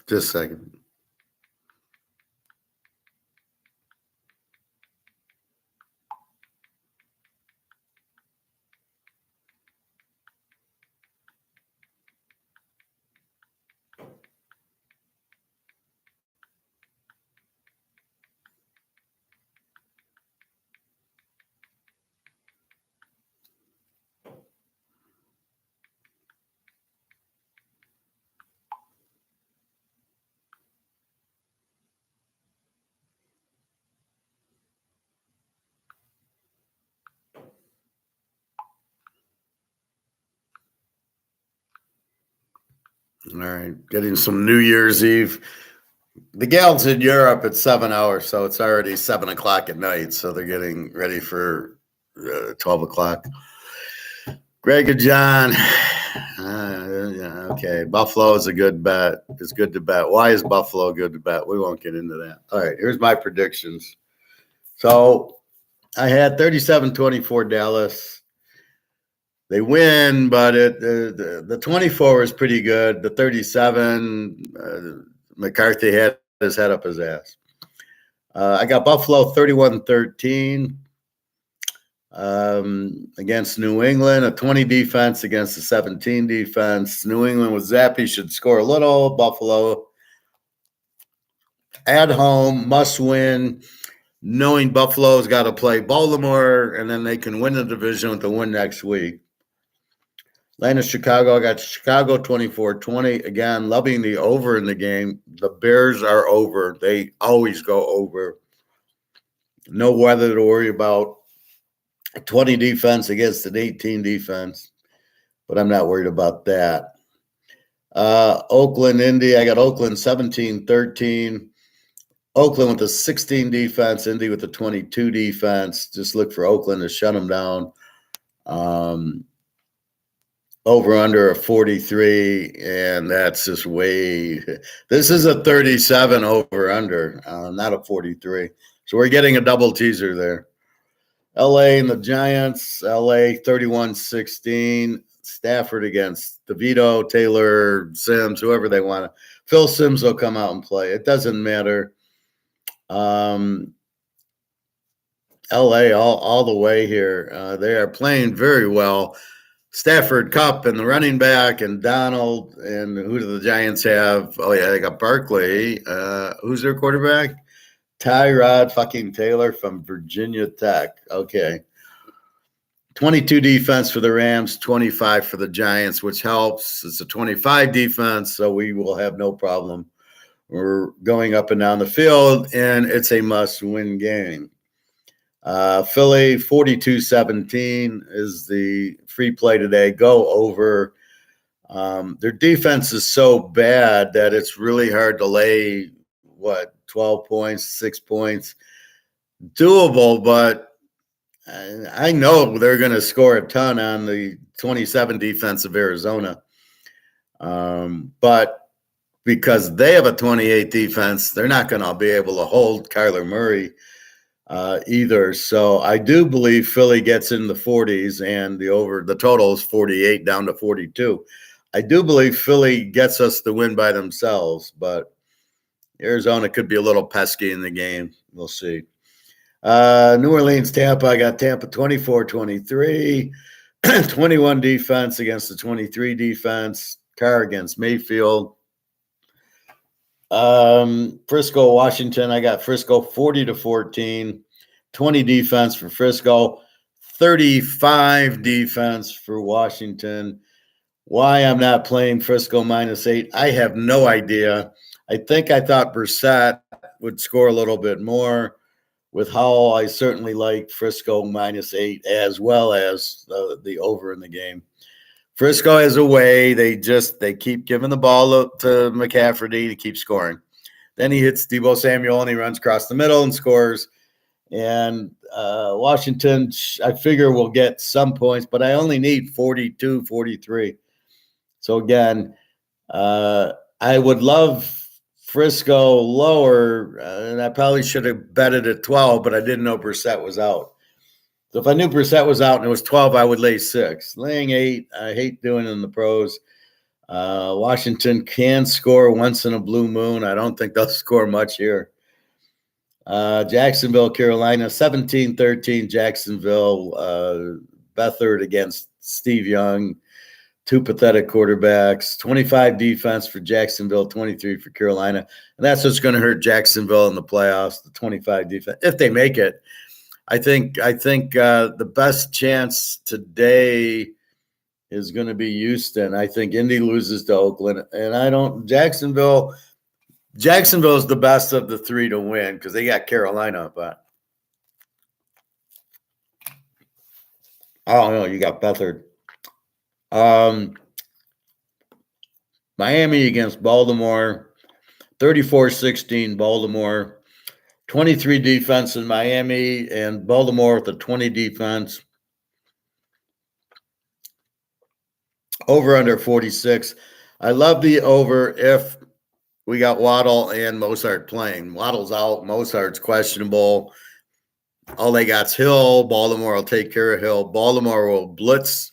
just a second. All right, getting some New Year's Eve. The gals in Europe, it's 7 hours, so it's already 7 o'clock at night. So they're getting ready for 12 o'clock. Greg and John. Yeah, okay. Buffalo is a good bet. It's good to bet. Why is Buffalo good to bet? We won't get into that. All right, here's my predictions. So I had 37-24 Dallas. They win, but the 24 is pretty good. The 37, McCarthy had his head up his ass. I got Buffalo 31-13 against New England, a 20 defense against a 17 defense. New England with Zappy should score a little. Buffalo at home, must win, knowing Buffalo's got to play Baltimore, and then they can win the division with the win next week. Atlanta, Chicago. I got Chicago 24-20. Again, loving the over in the game. The Bears are over. They always go over. No weather to worry about. 20 defense against an 18 defense, but I'm not worried about that. Oakland, Indy. I got Oakland 17-13. Oakland with a 16 defense, Indy with a 22 defense. Just look for Oakland to shut them down. Over under a 43, and that's just way. This is a 37 over under, not a 43. So we're getting a double teaser there. LA and the Giants, LA 31-16. Stafford against DeVito, Taylor, Sims, whoever they want. Phil Sims will come out and play. It doesn't matter. LA all the way here. They are playing very well. Stafford, Kupp, and the running back, and Donald, and who do the Giants have? Oh, yeah, they got Barkley. Who's their quarterback? Tyrod fucking Taylor from Virginia Tech. Okay. 22 defense for the Rams, 25 for the Giants, which helps. It's a 25 defense, so we will have no problem. We're going up and down the field, and it's a must-win game. Philly 42-17 is the free play today. Go over. Their defense is so bad that it's really hard to lay 12 points, 6 points. Doable, but I know they're going to score a ton on the 27 defense of Arizona. But because they have a 28 defense, they're not going to be able to hold Kyler Murray either. So I do believe Philly gets in the 40s, and the total is 48 down to 42. I do believe Philly gets us the win by themselves, but Arizona could be a little pesky in the game. We'll see. New Orleans, Tampa. I got Tampa 24-23, 21 defense against the 23 defense. Carr against Mayfield. Frisco, Washington. I got Frisco 40-14, 20 defense for Frisco, 35 defense for Washington. Why I'm not playing Frisco -8, I have no idea. I thought Brissett would score a little bit more. With Howell, I certainly like Frisco -8 as well as the over in the game. Frisco has a way. They keep giving the ball to McCaffrey to keep scoring. Then he hits Deebo Samuel and he runs across the middle and scores. And Washington, I figure, will get some points, but I only need 42, 43. So again, I would love Frisco lower, and I probably should have betted at 12, but I didn't know Brissett was out. So if I knew Brissett was out and it was 12, I would lay 6. Laying 8, I hate doing it in the pros. Washington can score once in a blue moon. I don't think they'll score much here. Jacksonville, Carolina, 17-13, Jacksonville. Beathard against Steve Young. Two pathetic quarterbacks, 25 defense for Jacksonville, 23 for Carolina. And that's what's going to hurt Jacksonville in the playoffs, the 25 defense, if they make it. I think the best chance today is going to be Houston. I think Indy loses to Oakland. And Jacksonville is the best of the 3 to win because they got Carolina. But I don't know. You got Beathard. Miami against Baltimore, 34-16 Baltimore, 23 defense in Miami, and Baltimore with a 20 defense. Over under 46. I love the over if we got Waddle and Mozart playing. Waddle's out, Mozart's questionable. All they got's Hill. Baltimore will take care of Hill. Baltimore will blitz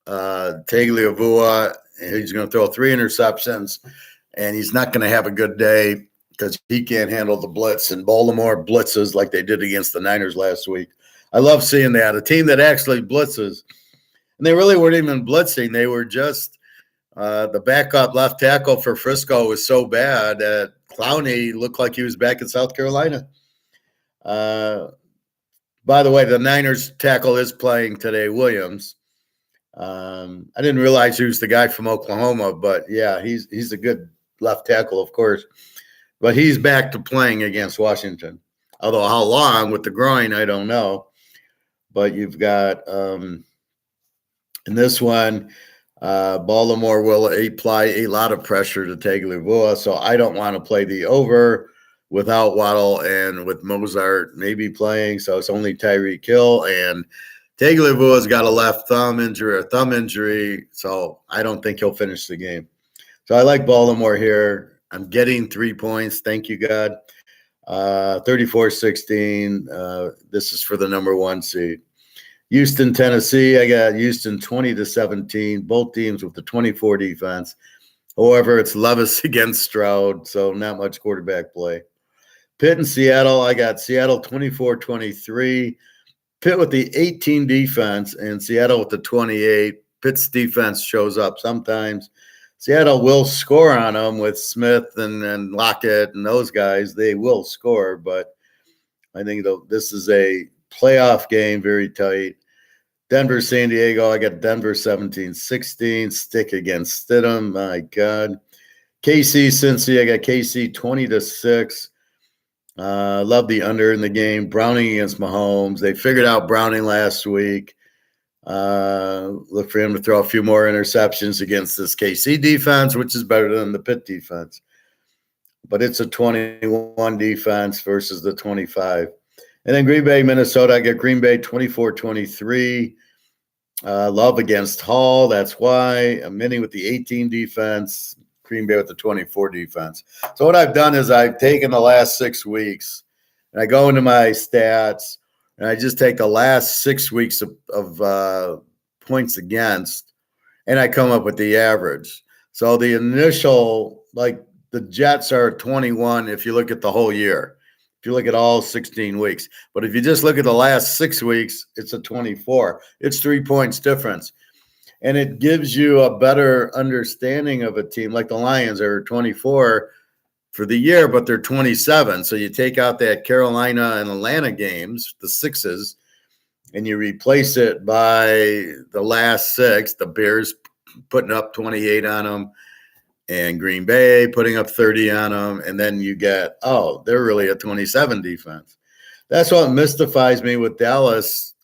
Tagliabue. He's going to throw 3 interceptions, and he's not going to have a good day because he can't handle the blitz. And Baltimore blitzes like they did against the Niners last week. I love seeing that. A team that actually blitzes. And they really weren't even blitzing. They were just the backup left tackle for Frisco was so bad that Clowney looked like he was back in South Carolina. By the way, the Niners tackle is playing today, Williams. I didn't realize he was the guy from Oklahoma, but yeah, he's a good left tackle, of course. But he's back to playing against Washington. Although how long with the groin, I don't know. But you've got in this one, Baltimore will apply a lot of pressure to Tagliabue, so I don't want to play the over without Waddle and with Mozart maybe playing. So it's only Tyreek Hill, and Tagliabue's got a left thumb injury, so I don't think he'll finish the game. So I like Baltimore here. I'm getting 3 points. Thank you, God. 34-16. This is for the number 1 seed. Houston, Tennessee. I got Houston 20-17. Both teams with the 24 defense. However, it's Levis against Stroud, so not much quarterback play. Pitt and Seattle. I got Seattle 24-23. Pitt with the 18 defense and Seattle with the 28. Pitt's defense shows up sometimes. Seattle will score on them with Smith and Lockett and those guys. They will score, but I think this is a playoff game, very tight. Denver, San Diego. I got Denver 17-16. Stick against Stidham. My God. KC, Cincy. I got KC 20-6. Love the under in the game. Browning against Mahomes. They figured out Browning last week. Look for him to throw a few more interceptions against this KC defense, which is better than the Pitt defense. But it's a 21 defense versus the 25. And then Green Bay, Minnesota, I get Green Bay 24-23. Love against Hall. That's why. A Mini with the 18 defense, Green Bay with the 24 defense. So what I've done is I've taken the last 6 weeks and I go into my stats and I just take the last 6 weeks of points against and I come up with the average. So the initial, like the Jets are 21 if you look at the whole year. If you look at all 16 weeks. But if you just look at the last 6 weeks, it's a 24. It's 3 points difference. And it gives you a better understanding of a team. Like the Lions are 24 for the year, but they're 27. So you take out that Carolina and Atlanta games, the sixes, and you replace it by the last 6, the Bears putting up 28 on them, and Green Bay putting up 30 on them, and then you get, oh, they're really a 27 defense. That's what mystifies me with Dallas.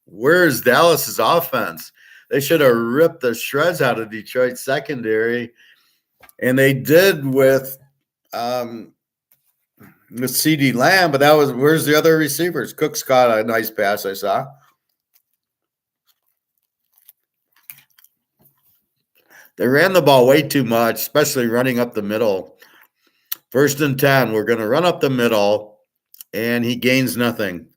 Where's Dallas's offense? They should have ripped the shreds out of Detroit's secondary, and they did with CeeDee Lamb, but where's the other receivers? Cook's got a nice pass I saw. They ran the ball way too much, especially running up the middle. 1st and 10, we're going to run up the middle, and he gains nothing.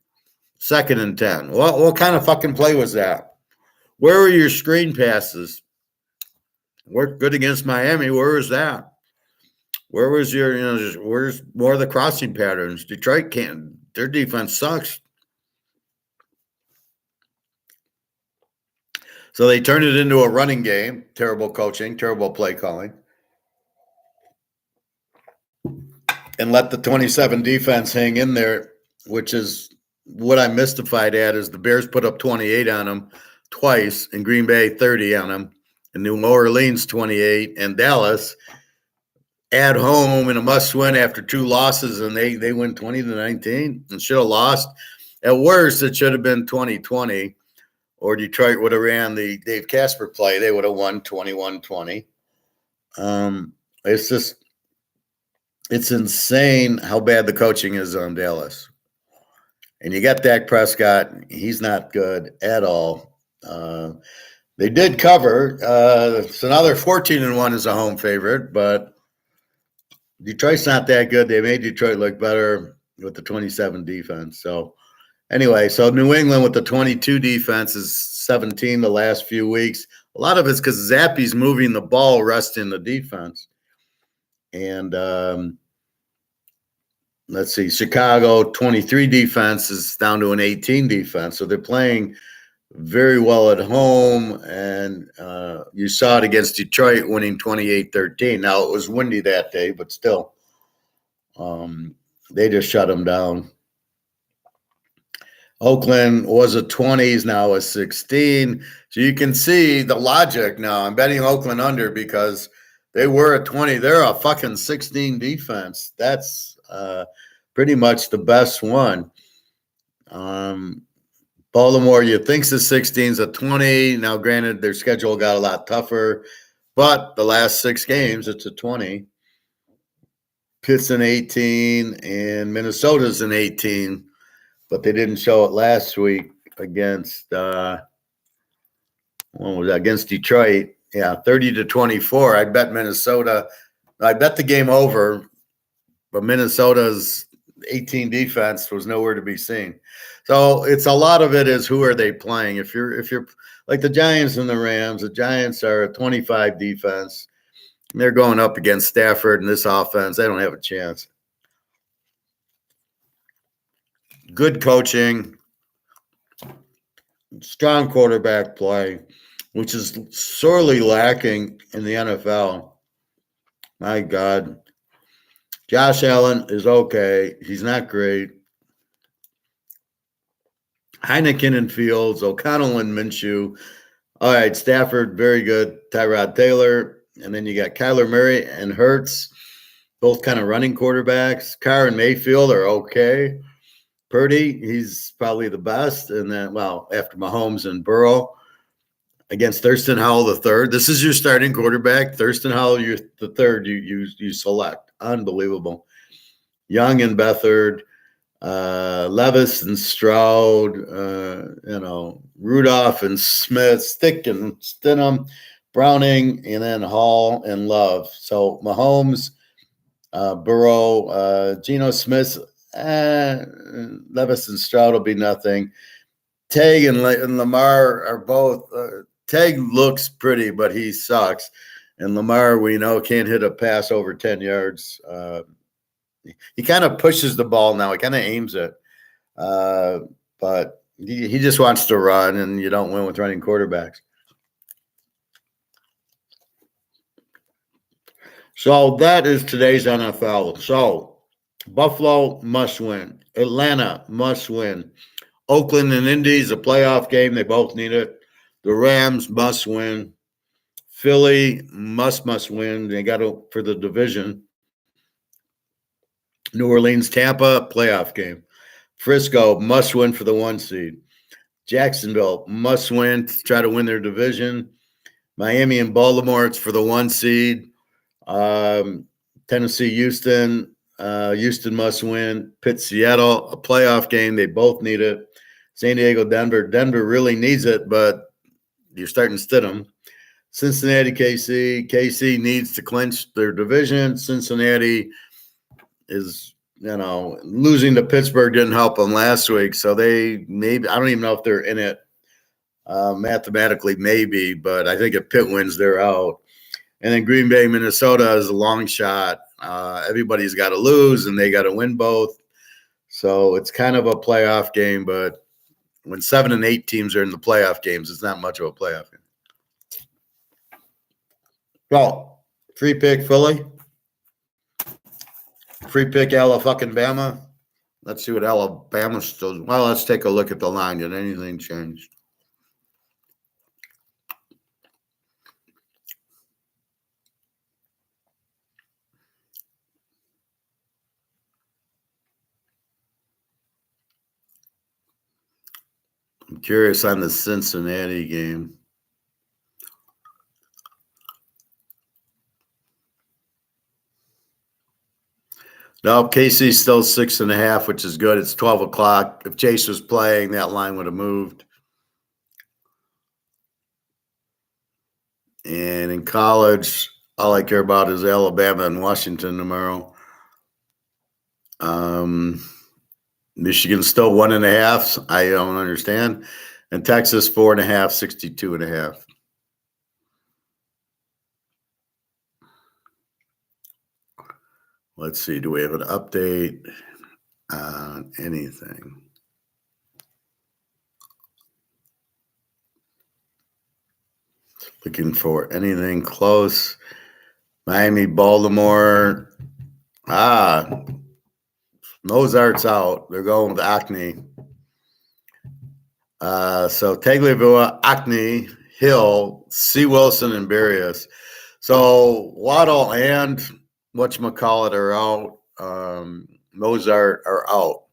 2nd and 10. What kind of fucking play was that? Where were your screen passes? Worked good against Miami. Where was that? Where was your, where's more of the crossing patterns? Detroit can't. Their defense sucks. So they turned it into a running game. Terrible coaching, terrible play calling. And let the 27 defense hang in there, which is what I'm mystified at is the Bears put up 28 on them twice, and Green Bay 30 on them, and New Orleans 28, and Dallas at home in a must-win after 2 losses, and they win 20-19 and should have lost. At worst, it should have been 20-20. Or Detroit would have ran the Dave Casper play. They would have won 21-20. It's insane how bad the coaching is on Dallas. And you got Dak Prescott. He's not good at all. They did cover. So now they're 14-1 as a home favorite, but Detroit's not that good. They made Detroit look better with the 27 defense. So anyway, so New England with the 22 defense is 17 the last few weeks. A lot of it's because Zappi's moving the ball, resting the defense. And let's see, Chicago 23 defense is down to an 18 defense. So they're playing very well at home. And you saw it against Detroit winning 28-13. Now, it was windy that day, but still, they just shut them down. Oakland was a 20s, now a 16. So you can see the logic now. I'm betting Oakland under because they were a 20. They're a fucking 16 defense. That's pretty much the best one. Baltimore, you think's a 16's a 20. Now, granted, their schedule got a lot tougher, but the last 6 games, it's a 20. Pitt's an 18, and Minnesota's an 18. But they didn't show it last week against against Detroit. Yeah, 30-24. I bet Minnesota. I bet the game over, but Minnesota's 18 defense was nowhere to be seen. So it's a lot of it is who are they playing? If you're like the Giants and the Rams, the Giants are a 25 defense. And they're going up against Stafford and this offense. They don't have a chance. Good coaching, strong quarterback play, which is sorely lacking in the NFL. My God. Josh Allen is okay. He's not great. Heineken and Fields, O'Connell and Minshew. All right, Stafford, very good. Tyrod Taylor. And then you got Kyler Murray and Hurts, both kind of running quarterbacks. Carr and Mayfield are okay. Purdy, he's probably the best. And then, well, after Mahomes and Burrow, against Thurston Howell the third. This is your starting quarterback. Thurston Howell, you're the third you select. Unbelievable. Young and Beathard, Levis and Stroud, Rudolph and Smith, Stick and Stidham, Browning, and then Hall and Love. So Mahomes, Burrow, Geno Smith, Levis and Stroud will be nothing. Tag and Lamar are both. Tag looks pretty, but he sucks. And Lamar, we know, can't hit a pass over 10 yards. He kind of pushes the ball now. He kind of aims it. But he just wants to run, and you don't win with running quarterbacks. So that is today's NFL. So Buffalo must win. Atlanta must win. Oakland and Indy's a playoff game. They both need it. The Rams must win. Philly must win. They got to for the division. New Orleans, Tampa, playoff game. Frisco must win for the 1 seed. Jacksonville must win to try to win their division. Miami and Baltimore, it's for the 1 seed. Tennessee, Houston. Houston must win. Pitt, Seattle, a playoff game. They both need it. San Diego, Denver. Denver really needs it, but you're starting Stidham. Cincinnati, KC. KC needs to clinch their division. Cincinnati is, losing to Pittsburgh didn't help them last week. So they maybe, I don't even know if they're in it mathematically, maybe, but I think if Pitt wins, they're out. And then Green Bay, Minnesota is a long shot. Everybody's got to lose, and they got to win both. So it's kind of a playoff game, but when 7 and 8 teams are in the playoff games, it's not much of a playoff game. Well, free pick Philly. Free pick Alabama. Let's see what Alabama still. Well, let's take a look at the line. Did anything change? I'm curious on the Cincinnati game. No, KC's still 6.5, which is good. It's 12 o'clock. If Chase was playing, that line would have moved. And in college, all I care about is Alabama and Washington tomorrow. Michigan's still 1.5. I don't understand. And Texas 4.5, 62.5. Let's see. Do we have an update on anything? Looking for anything close. Miami, Baltimore. Mozart's out. They're going with Acne. So Tagliabue, Acne, Hill, C. Wilson, and Barrios. So Waddle and whatchamacallit are out. Mozart are out.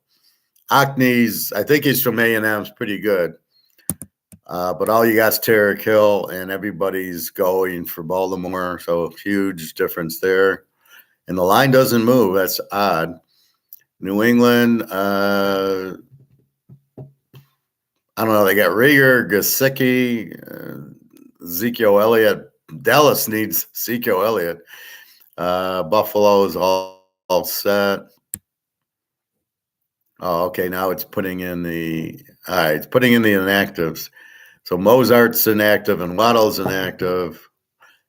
Acne's, I think he's from A&M's pretty good. But all you got is Tyreek Hill, and everybody's going for Baltimore. So huge difference there. And the line doesn't move. That's odd. New England, I don't know. They got Rieger, Gesicki, Ezekiel Elliott. Dallas needs Ezekiel Elliott. Buffalo is all set. Oh, okay. Now it's putting in the inactives. So Mozart's inactive and Waddle's inactive.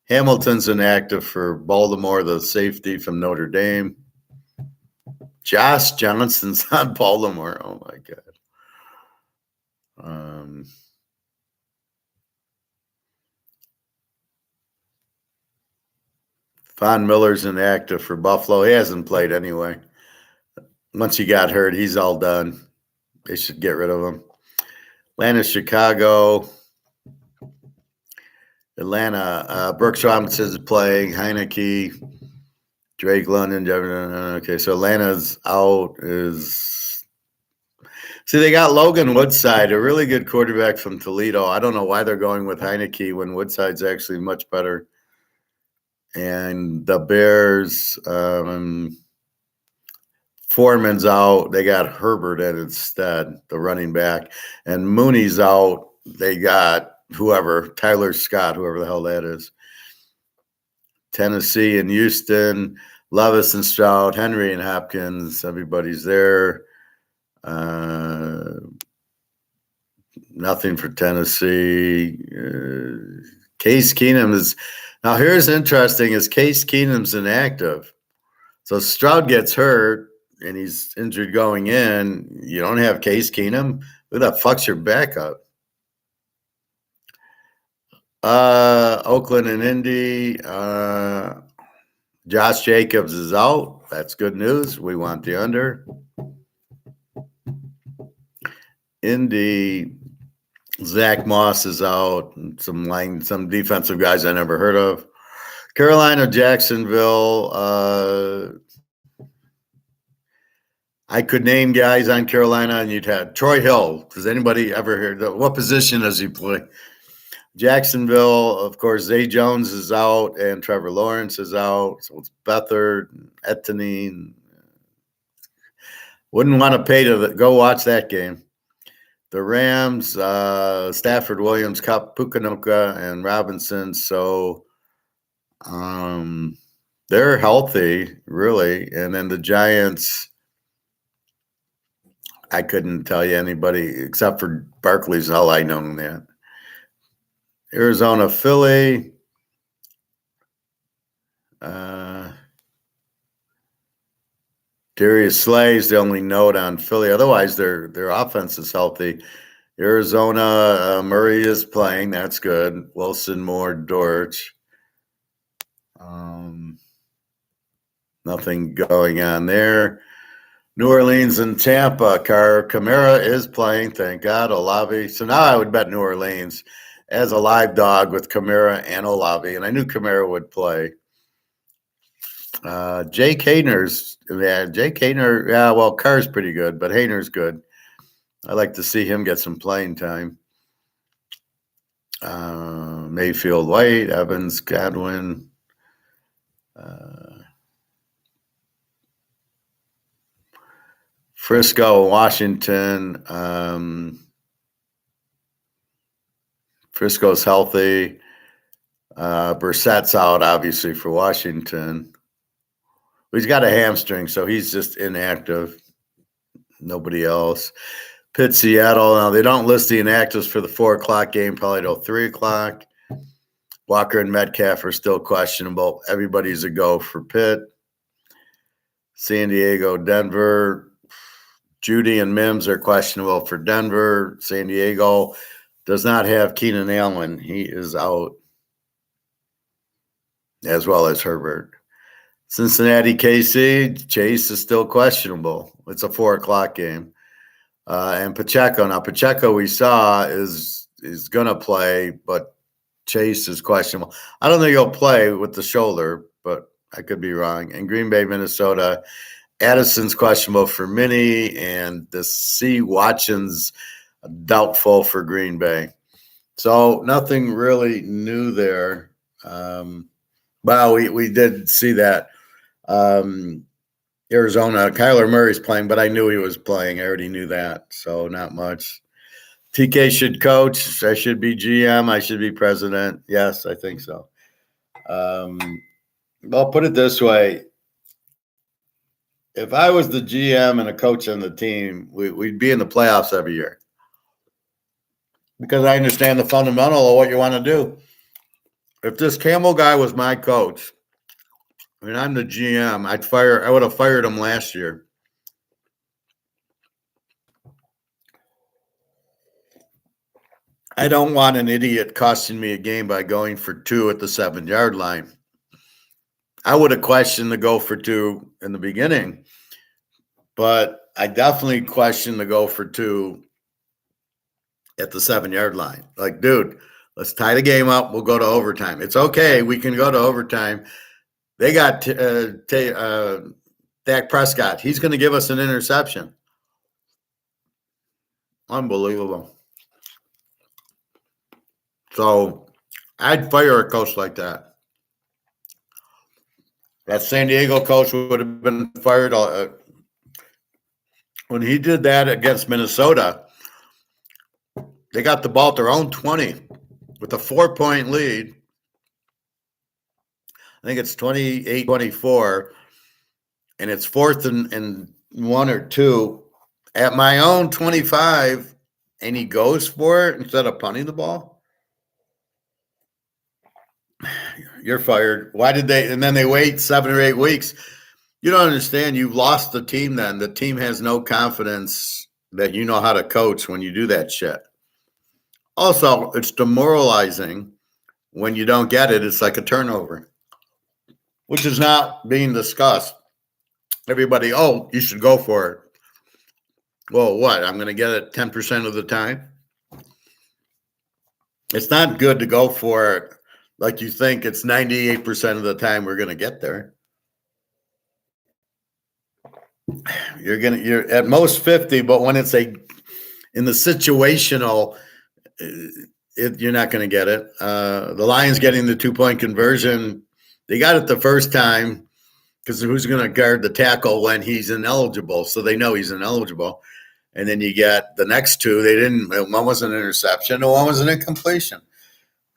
Hamilton's inactive for Baltimore, the safety from Notre Dame. Josh Johnson's on Baltimore. Oh my God. Von Miller's inactive for Buffalo. He hasn't played anyway. Once he got hurt, he's all done. They should get rid of him. Atlanta, Chicago. Atlanta, Brooks Robinson's playing. Heineke, Drake London. Okay, so Atlanta's out. See, they got Logan Woodside, a really good quarterback from Toledo. I don't know why they're going with Heineke when Woodside's actually much better. And the Bears, Foreman's out. They got Herbert at instead, the running back. And Mooney's out. They got whoever, Tyler Scott, whoever the hell that is. Tennessee and Houston, Levis and Stroud, Henry and Hopkins. Everybody's there. Nothing for Tennessee. Case Keenum is now. Here's interesting: is Case Keenum's inactive, so Stroud gets hurt and he's injured going in. You don't have Case Keenum. Who the fuck's your backup? Oakland and Indy. Josh Jacobs is out. That's good news. We want the under. Indy. Zach Moss is out. And some defensive guys I never heard of. Carolina, Jacksonville. I could name guys on Carolina, and you'd have Troy Hill. Does anybody ever hear that? What position does he play? Jacksonville, of course, Zay Jones is out, and Trevor Lawrence is out. So it's Beathard, Etienne. Wouldn't want to pay to go watch that game. The Rams, Stafford, Williams, Cup, Pukanuka, and Robinson. So they're healthy, really. And then the Giants, I couldn't tell you anybody except for Barkley's all I know that. Arizona, Philly. Darius Slay's the only note on Philly. Otherwise, their offense is healthy. Arizona, Murray is playing. That's good. Wilson, Moore, Dortch. Nothing going on there. New Orleans and Tampa. Kamara is playing. Thank God. Olave. So now I would bet New Orleans as a live dog with Kamara and Olave. And I knew Kamara would play. Jake Hayner's, well, Carr's pretty good, but Hayner's good. I like to see him get some playing time. Mayfield, White, Evans, Godwin. Frisco, Washington. Frisco's healthy. Brissett's out, obviously, for Washington. He's got a hamstring, so he's just inactive. Nobody else. Pitt, Seattle. Now, they don't list the inactives for the 4 o'clock game, probably till 3 o'clock. Walker and Metcalf are still questionable. Everybody's a go for Pitt. San Diego, Denver. Judy and Mims are questionable for Denver. San Diego does not have Keenan Allen. He is out, as well as Herbert. Cincinnati, KC, Chase is still questionable. It's a 4 o'clock game. And Pacheco. Now, Pacheco we saw is going to play, but Chase is questionable. I don't think he'll play with the shoulder, but I could be wrong. And Green Bay, Minnesota, Addison's questionable for Minnie, and the C. Watson's doubtful for Green Bay. So nothing really new there. Well, we did see that. Arizona, Kyler Murray's playing, but I knew he was playing. I already knew that, so not much. TK should coach. I should be GM. I should be president. Yes, I think so. I'll put it this way. If I was the GM and a coach on the team, we'd be in the playoffs every year. Because I understand the fundamental of what you want to do. If this Campbell guy was my coach, and I'm the GM, I would have fired him last year. I don't want an idiot costing me a game by going for 2 at the 7-yard line. I would have questioned the go for 2 in the beginning, but I definitely questioned the go for 2 at the 7-yard line. Like, dude, let's tie the game up. We'll go to overtime. It's okay. We can go to overtime. They got Dak Prescott. He's going to give us an interception. Unbelievable. So I'd fire a coach like that. That San Diego coach would have been fired when he did that against Minnesota. They got the ball at their own 20 with a 4-point lead. I think it's 28-24, and it's fourth and 1 or 2 at my own 25, and he goes for it instead of punting the ball. You're fired. Why did they? And then they wait 7 or 8 weeks. You don't understand. You've lost the team then. The team has no confidence that you know how to coach when you do that shit. Also, it's demoralizing when you don't get it. It's like a turnover, which is not being discussed. Everybody, oh, you should go for it. Well, what? I'm going to get it 10% of the time? It's not good to go for it like you think it's 98% of the time we're going to get there. You're at most 50, but when it's in the situational, you're not going to get it. The Lions getting the 2-point conversion, they got it the first time because who's going to guard the tackle when he's ineligible? So they know he's ineligible. And then you get the next two. They didn't. One was an interception, and one was an incompletion.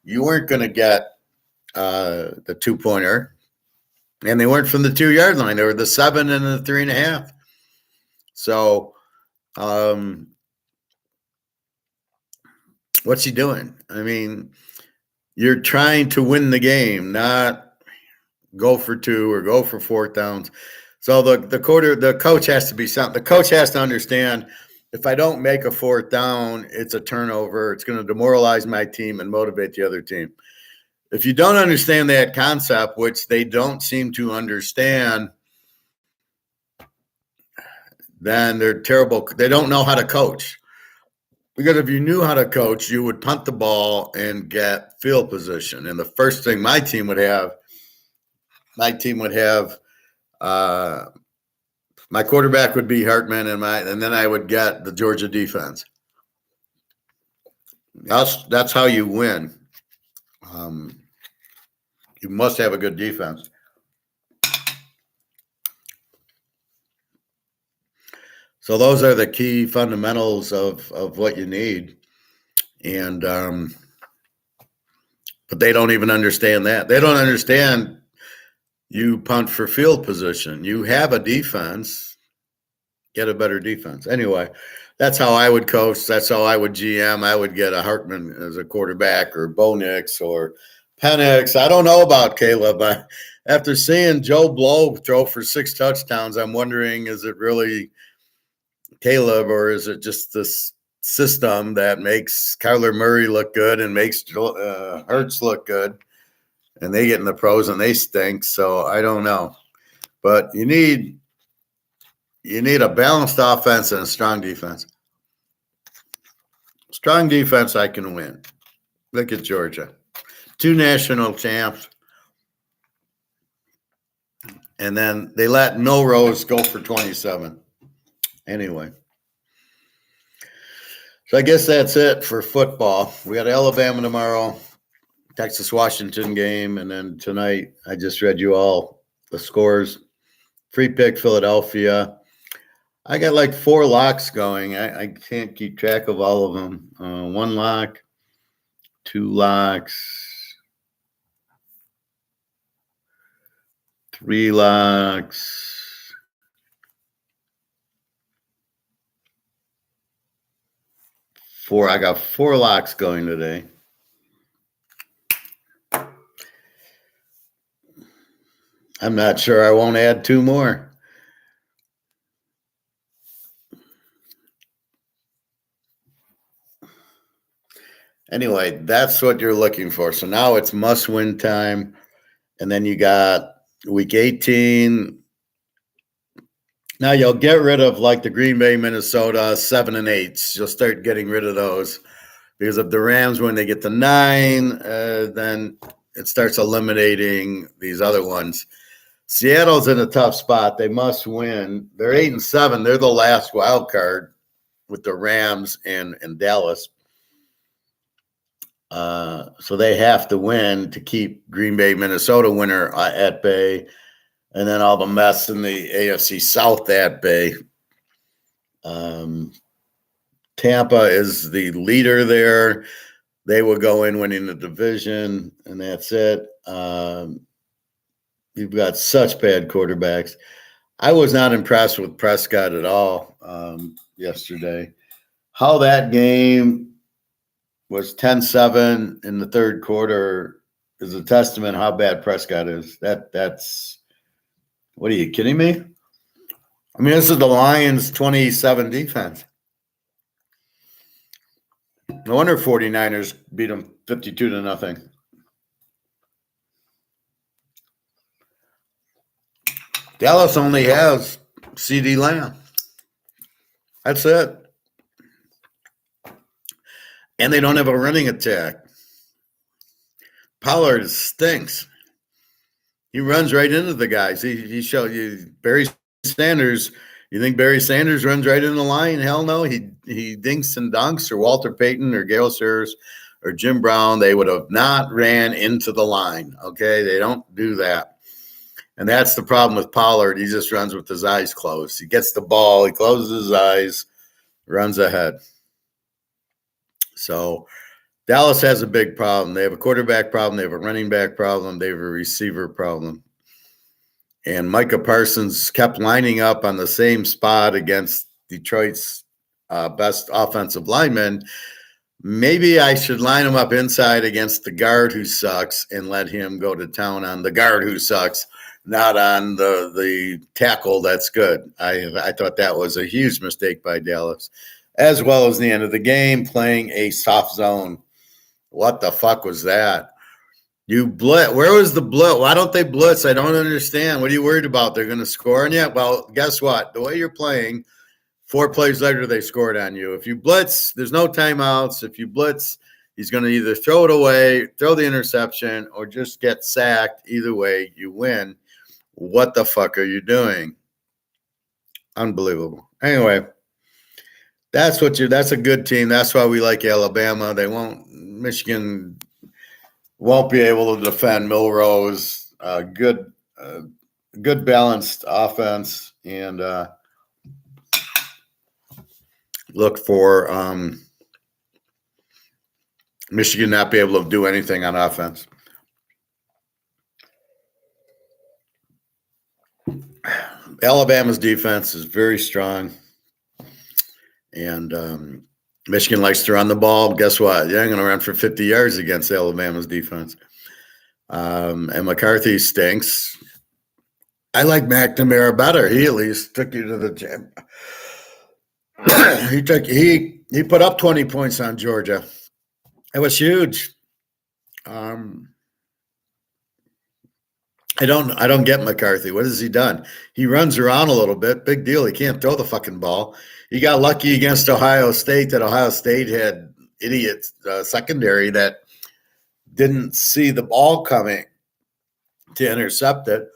You weren't going to get the 2-pointer, and they weren't from the 2-yard line. They were the 7 and the 3.5. So, what's he doing? I mean, you're trying to win the game, not go for 2 or go for 4th downs. So the coach has to be something. The coach has to understand, if I don't make a 4th down, it's a turnover. It's going to demoralize my team and motivate the other team. If you don't understand that concept, which they don't seem to understand, then they're terrible. They don't know how to coach. Because if you knew how to coach, you would punt the ball and get field position. And the first thing my team would have, my quarterback would be Hartman, and then I would get the Georgia defense. That's how you win. You must have a good defense. So those are the key fundamentals of what you need. And but they don't even understand that. They don't understand you punt for field position. You have a defense, get a better defense. Anyway, that's how I would coach. That's how I would GM. I would get a Hartman as a quarterback, or Bo Nix or Penix. I don't know about Caleb. After seeing Joe Blow throw for 6 touchdowns, I'm wondering, is it really Caleb, or is it just this system that makes Kyler Murray look good and makes Hurts look good, and they get in the pros and they stink? So I don't know, but you need a balanced offense and a strong defense. Strong defense, I can win. Look at Georgia, 2 national champs, and then they let Milrose go for 27. Anyway, so I guess that's it for football. We got Alabama tomorrow, Texas-Washington game, and then tonight I just read you all the scores. Free pick, Philadelphia. I got like 4 locks going. I can't keep track of all of them. 1 lock, 2 locks, 3 locks. 4. I got 4 locks going today. I'm not sure I won't add 2 more. Anyway, that's what you're looking for. So now it's must-win time. And then you got week 18. Now you'll get rid of like the Green Bay, Minnesota 7 and 8s. You'll start getting rid of those, because if the Rams, when they get to 9, then it starts eliminating these other ones. Seattle's in a tough spot. They must win. They're 8 and 7. They're the last wild card. with the Rams and Dallas. So they have to win to keep Green Bay, Minnesota winner at bay, and then all the mess in the AFC South at bay. Tampa is the leader there. They will go in winning the division, and that's it. You've got such bad quarterbacks. I was not impressed with Prescott at all yesterday. How that game was 10-7 in the third quarter is a testament how bad Prescott is. That's what are you kidding me? I mean, this is the Lions 27 defense. No wonder 49ers beat them 52-0. Dallas only has CD Lamb. That's it. And they don't have a running attack. Pollard stinks. He runs right into the guys. He showed you Barry Sanders. You think Barry Sanders runs right in the line? Hell no. He dinks and dunks, or Walter Payton or Gale Sayers or Jim Brown. They would have not ran into the line. Okay, they don't do that. And that's the problem with Pollard. He just runs with his eyes closed. He gets the ball, he closes his eyes, runs ahead. So Dallas has a big problem. They have a quarterback problem. They have a running back problem. They have a receiver problem. And Micah Parsons kept lining up on the same spot against Detroit's best offensive lineman. Maybe I should line him up inside against the guard who sucks and let him go to town on the guard who sucks, not on the tackle that's good. I thought that was a huge mistake by Dallas, as well as the end of the game, playing a soft zone. What the fuck was that? You blitz. Where was the blitz? Why don't they blitz? I don't understand. What are you worried about? They're going to score on you? Well, guess what? The way you're playing, 4 plays later, they scored on you. If you blitz, there's no timeouts. If you blitz, he's going to either throw it away, throw the interception, or just get sacked. Either way, you win. What the fuck are you doing? Unbelievable. Anyway, that's a good team. That's why we like Alabama. Michigan won't be able to defend Milrose. Good balanced offense, and look for Michigan not be able to do anything on offense. Alabama's defense is very strong, and Michigan likes to run the ball. Guess what? You ain't going to run for 50 yards against Alabama's defense. And McCarthy stinks. I like McNamara better. He at least took you to the gym. He put up 20 points on Georgia. It was huge. I don't get McCarthy. What has he done? He runs around a little bit. Big deal. He can't throw the fucking ball. He got lucky against Ohio State that Ohio State had idiot secondary that didn't see the ball coming to intercept it.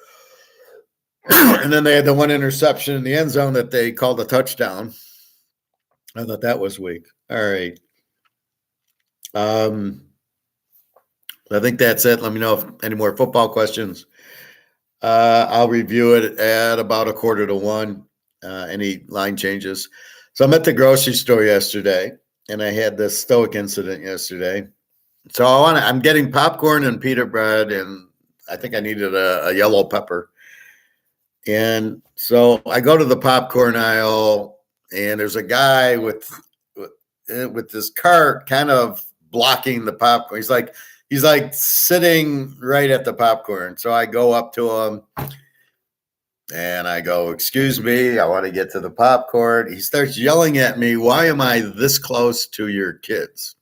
And then they had the one interception in the end zone that they called a touchdown. I thought that was weak. All right. I think that's it. Let me know if any more football questions. I'll review it at about 1:45. Any line changes. So I'm at the grocery store yesterday, and I had this stoic incident yesterday. So I'm getting popcorn and pita bread, and I think I needed a yellow pepper. And so I go to the popcorn aisle, and there's a guy with this cart kind of blocking the popcorn. He's like sitting right at the popcorn. So I go up to him and I go, "Excuse me, I want to get to the popcorn." He starts yelling at me, "Why am I this close to your kids?"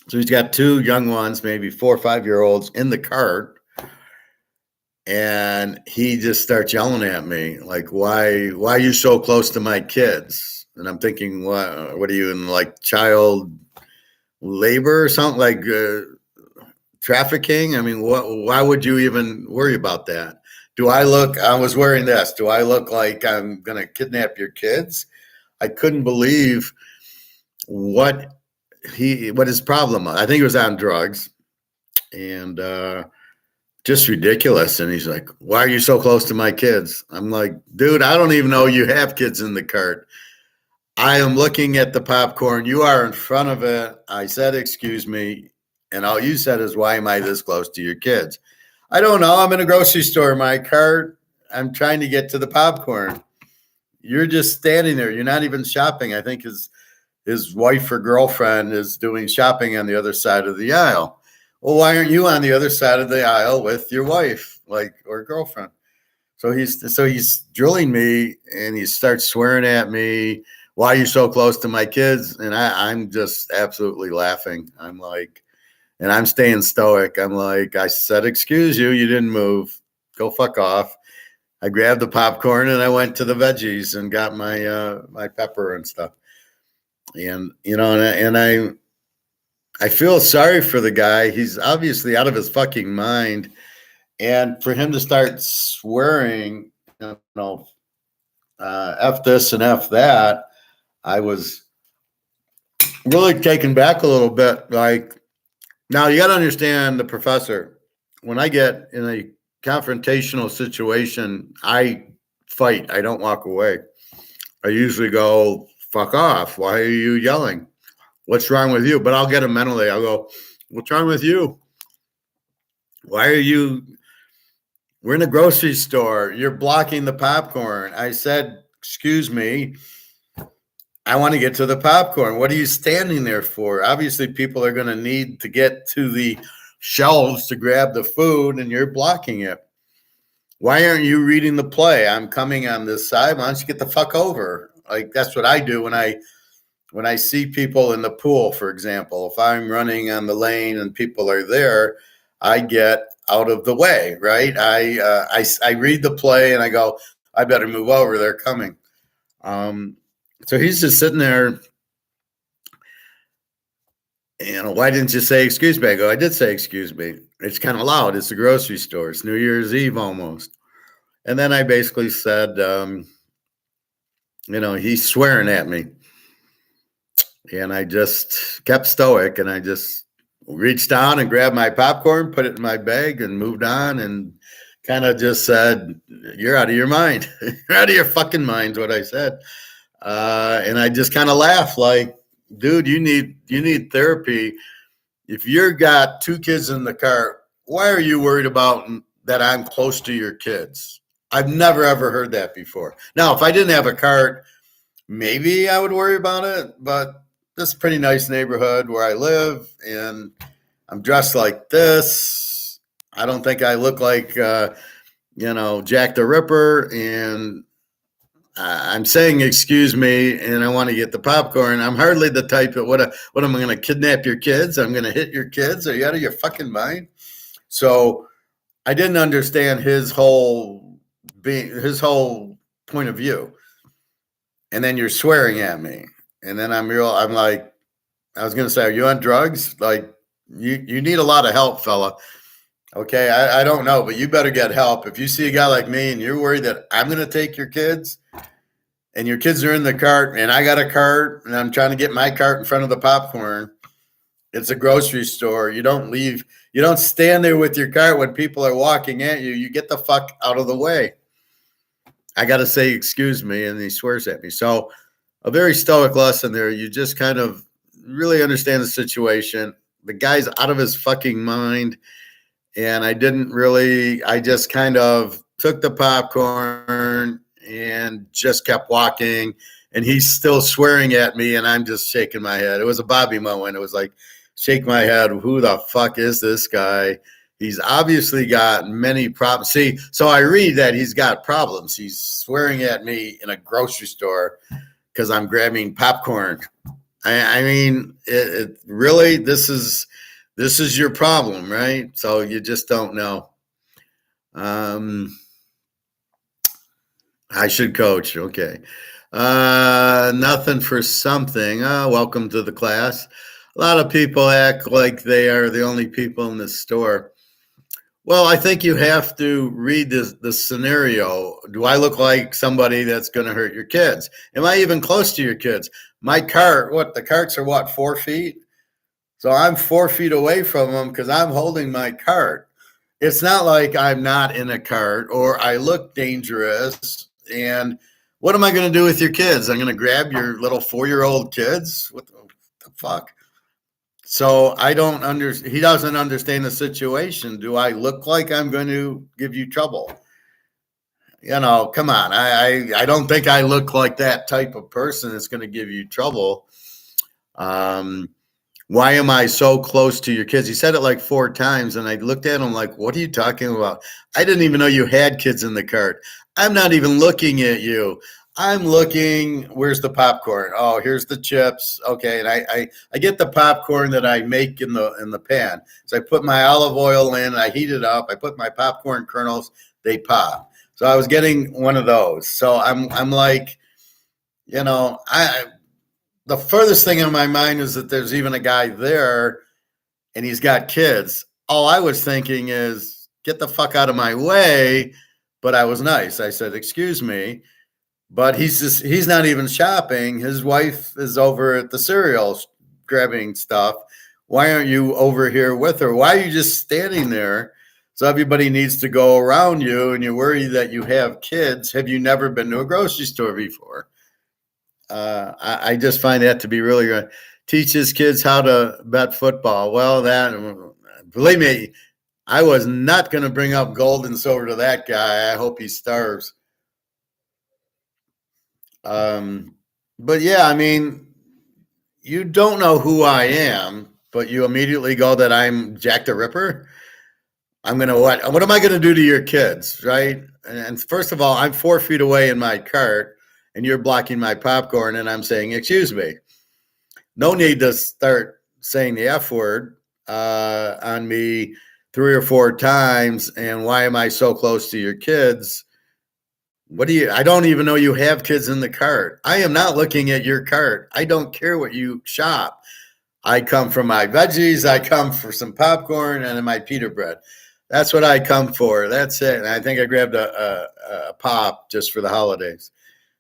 So he's got 2 young ones, maybe 4 or 5-year-olds in the cart. And he just starts yelling at me, like, why are you so close to my kids? And I'm thinking, what are you in, like, child labor or something, like trafficking? I mean, why would you even worry about that? I was wearing this. Do I look like I'm going to kidnap your kids? I couldn't believe what his problem was. I think he was on drugs and just ridiculous. And he's like, "Why are you so close to my kids?" I'm like, "Dude, I don't even know you have kids in the cart. I am looking at the popcorn. You are in front of it. I said, excuse me. And all you said is, why am I this close to your kids? I don't know. I'm in a grocery store. My cart, I'm trying to get to the popcorn. You're just standing there. You're not even shopping. I think his wife or girlfriend is doing shopping on the other side of the aisle. Well, why aren't you on the other side of the aisle with your wife, or girlfriend? So he's drilling me, and he starts swearing at me. Why are you so close to my kids? And I'm just absolutely laughing. I'm like, and I'm staying stoic. I'm like, I said, excuse you. You didn't move. Go fuck off. I grabbed the popcorn and I went to the veggies and got my pepper and stuff. And I feel sorry for the guy. He's obviously out of his fucking mind. And for him to start swearing, F this and F that, I was really taken back a little bit. Like, now you got to understand the professor. When I get in a confrontational situation, I fight. I don't walk away. I usually go, fuck off. Why are you yelling? What's wrong with you? But I'll get him mentally. I'll go, what's wrong with you? Why are you? We're in a grocery store. You're blocking the popcorn. I said, excuse me. I want to get to the popcorn. What are you standing there for? Obviously, people are going to need to get to the shelves to grab the food, and you're blocking it. Why aren't you reading the play? I'm coming on this side. Why don't you get the fuck over? Like, that's what I do when I see people in the pool, for example. If I'm running on the lane and people are there, I get out of the way, right? I read the play and I go, I better move over. They're coming. So he's just sitting there. Why didn't you say excuse me? I go, I did say excuse me. It's kind of loud. It's a grocery store. It's New Year's Eve almost. And then I basically said, he's swearing at me. And I just kept stoic, and I just reached down and grabbed my popcorn, put it in my bag, and moved on, and kind of just said, you're out of your mind. You're out of your fucking mind, is what I said. And I just kind of laughed like, dude, you need therapy. If you've got two kids in the car, why are you worried about that I'm close to your kids? I've never, ever heard that before. Now, if I didn't have a cart, maybe I would worry about it, but this is a pretty nice neighborhood where I live, and I'm dressed like this. I don't think I look like, Jack the Ripper, and I'm saying excuse me, and I want to get the popcorn. I'm hardly the type of what am I going to kidnap your kids? I'm going to hit your kids? Are you out of your fucking mind? So I didn't understand his whole point of view. And then you're swearing at me, and then I'm like, I was going to say, are you on drugs? Like, you need a lot of help, fella. Okay, I don't know, but you better get help. If you see a guy like me and you're worried that I'm going to take your kids, and your kids are in the cart, and I got a cart, and I'm trying to get my cart in front of the popcorn. It's a grocery store. You don't stand there with your cart when people are walking at you. You get the fuck out of the way. I got to say, excuse me, and he swears at me. So a very stoic lesson there. You just kind of really understand the situation. The guy's out of his fucking mind. And I just kind of took the popcorn and just kept walking, and he's still swearing at me, and I'm just shaking my head. It was a Bobby moment. It was like, shake my head. Who the fuck is this guy? He's obviously got many problems. See, so I read that he's got problems. He's swearing at me in a grocery store because I'm grabbing popcorn. I mean, it really, this is your problem, right? So you just don't know. I should coach. Okay. Nothing for something. Welcome to the class. A lot of people act like they are the only people in the store. Well, I think you have to read the scenario. Do I look like somebody that's going to hurt your kids? Am I even close to your kids? My cart, what the carts are, what 4 feet? So I'm 4 feet away from them because I'm holding my cart. It's not like I'm not in a cart or I look dangerous. And what am I going to do with your kids? I'm going to grab your little 4-year-old kids. What the fuck? So I don't under he doesn't understand the situation. Do I look like I'm going to give you trouble? Come on. I don't think I look like that type of person that's going to give you trouble. Um, why am I so close to your kids? He said it like 4 times, and I looked at him like, what are you talking about? I didn't even know you had kids in the cart. I'm not even looking at you. I'm looking, where's the popcorn? Oh, here's the chips. Okay, and I get the popcorn that I make in the pan. So I put my olive oil in, I heat it up, I put my popcorn kernels, they pop. So I was getting one of those. So I'm like, I the furthest thing in my mind is that there's even a guy there and he's got kids. All I was thinking is, get the fuck out of my way. But I was nice. I said, excuse me. But he's not even shopping. His wife is over at the cereal grabbing stuff. Why aren't you over here with her? Why are you just standing there? So everybody needs to go around you and you worry that you have kids. Have you never been to a grocery store before? I just find that to be really good. Teaches kids how to bet football. Well, that believe me, I was not going to bring up gold and silver to that guy. I hope he starves. Um, but yeah, I mean, you don't know who I am, but you immediately go that I'm Jack the Ripper. I'm gonna what? What am I gonna do to your kids, right? And first of all, I'm 4 feet away in my cart, and you're blocking my popcorn, and I'm saying, "Excuse me." No need to start saying the F word on me 3 or 4 times. And why am I so close to your kids? What do you? I don't even know you have kids in the cart. I am not looking at your cart. I don't care what you shop. I come for my veggies. I come for some popcorn and my pita bread. That's what I come for. That's it. And I think I grabbed a pop just for the holidays.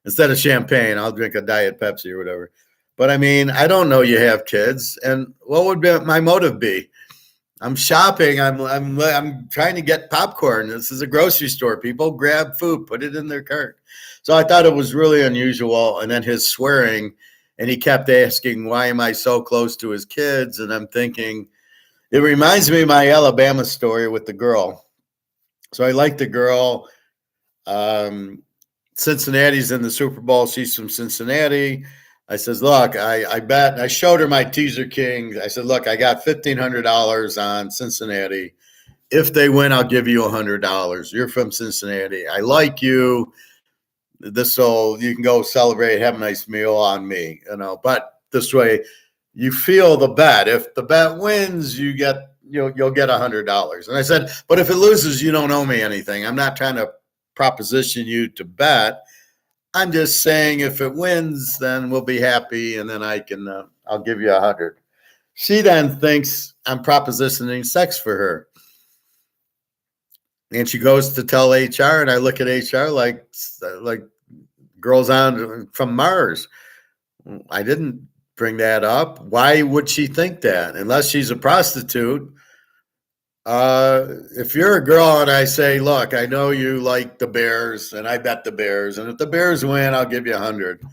Instead of champagne, I'll drink a Diet Pepsi or whatever. But I mean, I don't know you have kids. And what would my motive be? I'm shopping. I'm trying to get popcorn. This is a grocery store. People grab food, put it in their cart. So I thought it was really unusual. And then his swearing, and he kept asking, "Why am I so close to his kids?" And I'm thinking, it reminds me of my Alabama story with the girl. So I like the girl. Um, Cincinnati's in the Super Bowl. She's from Cincinnati. I says, look, I bet. I showed her my Teaserking. I said, look, I got $1,500 on Cincinnati. If they win, I'll give you $100. You're from Cincinnati. I like you. This so you can go celebrate, have a nice meal on me, But this way, you feel the bet. If the bet wins, you'll get $100. And I said, but if it loses, you don't owe me anything. I'm not trying to proposition you to bet. I'm just saying if it wins, then we'll be happy, and then I'll give you 100. She then thinks I'm propositioning sex for her, and she goes to tell HR, and I look at HR like girls on from Mars. I didn't bring that up. Why would she think that? Unless she's a prostitute. If you're a girl and I say, look, I know you like the Bears, and I bet the Bears, and if the Bears win, I'll give you 100.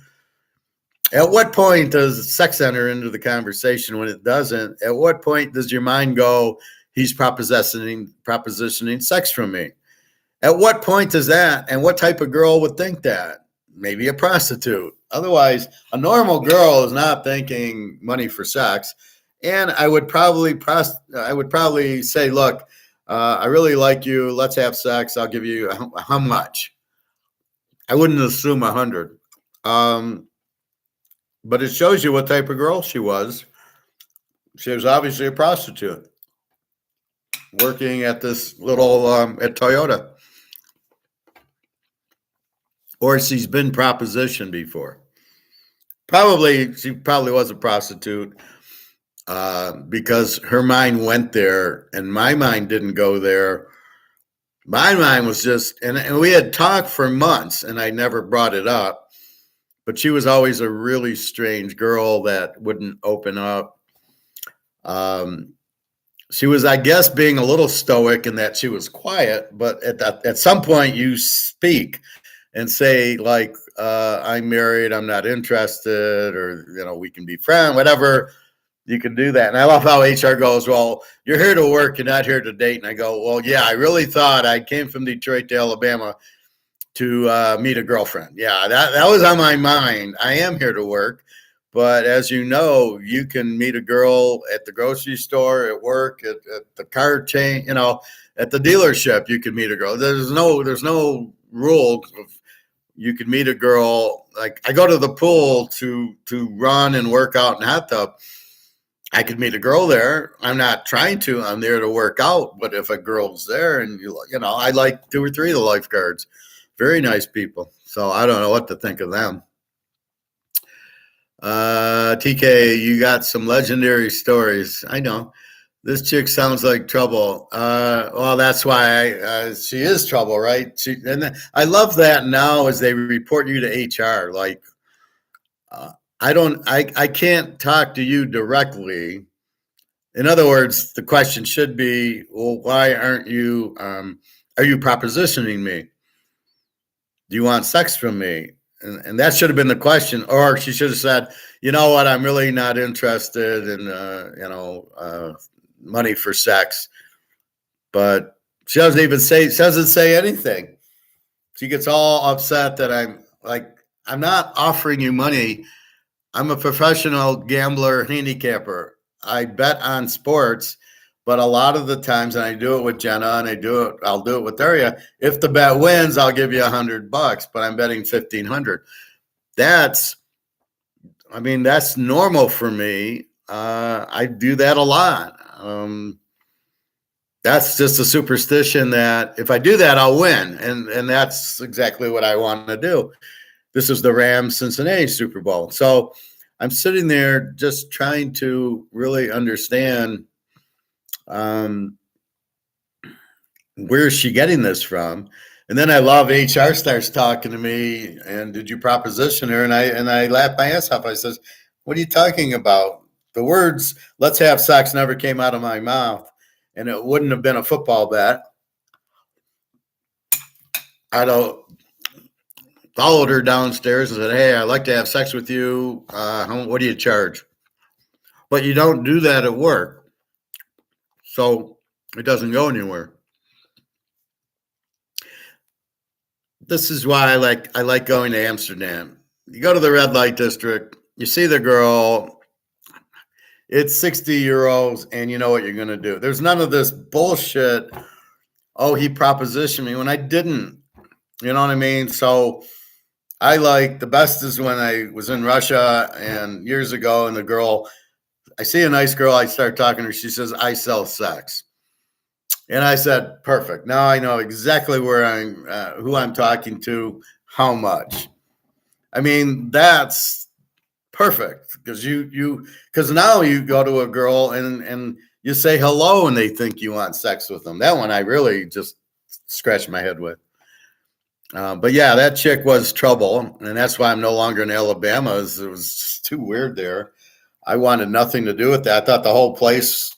At what point does sex enter into the conversation? When it doesn't, at what point does your mind go, he's propositioning sex from me? At what point does that, and what type of girl would think that? Maybe a prostitute. Otherwise, a normal girl is not thinking money for sex. And I would probably say, look, I really like you. Let's have sex. I'll give you how much? I wouldn't assume 100. But it shows you what type of girl she was. She was obviously a prostitute working at this little at Toyota, or she's been propositioned before. She probably was a prostitute because her mind went there, and my mind didn't go there. My mind was just, and we had talked for months, and I never brought it up. But she was always a really strange girl that wouldn't open up. Um, she was, I guess, being a little stoic in that she was quiet, but at some point you speak and say like, "I'm married, I'm not interested," or we can be friends, whatever. You can do that. And I love how HR goes, "Well, you're here to work, you're not here to date." And I go, "Well, yeah, I really thought I came from Detroit to Alabama to meet a girlfriend. Yeah, that was on my mind. I am here to work. But as you know, you can meet a girl at the grocery store, at work, at the car chain, at the dealership, you can meet a girl. There's no rule of you can meet a girl. Like I go to the pool to run and work out in hot tub. I could meet a girl there. I'm not trying to. I'm there to work out. But if a girl's there, and I like 2 or 3 of the lifeguards, very nice people. So I don't know what to think of them. TK, you got some legendary stories. I know. This chick sounds like trouble. Well, that's why she is trouble, right? I love that now as they report you to HR. Like, I can't talk to you directly. In other words, the question should be, well, why aren't you, are you propositioning me? Do you want sex from me? And that should have been the question. Or she should have said, you know what, I'm really not interested in, money for sex. But she doesn't say anything. She gets all upset that I'm not offering you money. I'm a professional gambler, handicapper. I bet on sports, but a lot of the times, and I do it with Jenna, and I'll do it with Daria. If the bet wins, I'll give you $100, but I'm betting 1,500. That's normal for me. I do that a lot. That's just a superstition that if I do that, I'll win, and that's exactly what I want to do. This is the Rams Cincinnati Super Bowl. So I'm sitting there just trying to really understand where is she getting this from? And then I love HR starts talking to me, and did you proposition her? And I laughed my ass off. I says, what are you talking about? The words "let's have sex" never came out of my mouth, and it wouldn't have been a football bet. I'd have followed her downstairs and said, "Hey, I'd like to have sex with you. What do you charge?" But you don't do that at work, so it doesn't go anywhere. This is why I like going to Amsterdam. You go to the red light district, you see the girl, it's 60 euros, and you know what you're going to do. There's none of this bullshit. Oh, he propositioned me when I didn't. You know what I mean? So I like the best is when I was in Russia and years ago, and I see a nice girl, I start talking to her. She says, "I sell sex." And I said, perfect. Now I know exactly who I'm talking to, how much. I mean, that's perfect because because now you go to a girl and you say hello and they think you want sex with them. That one I really just scratched my head with. But yeah, that chick was trouble, and that's why I'm no longer in Alabama. It was just too weird there. I wanted nothing to do with that. I thought the whole place.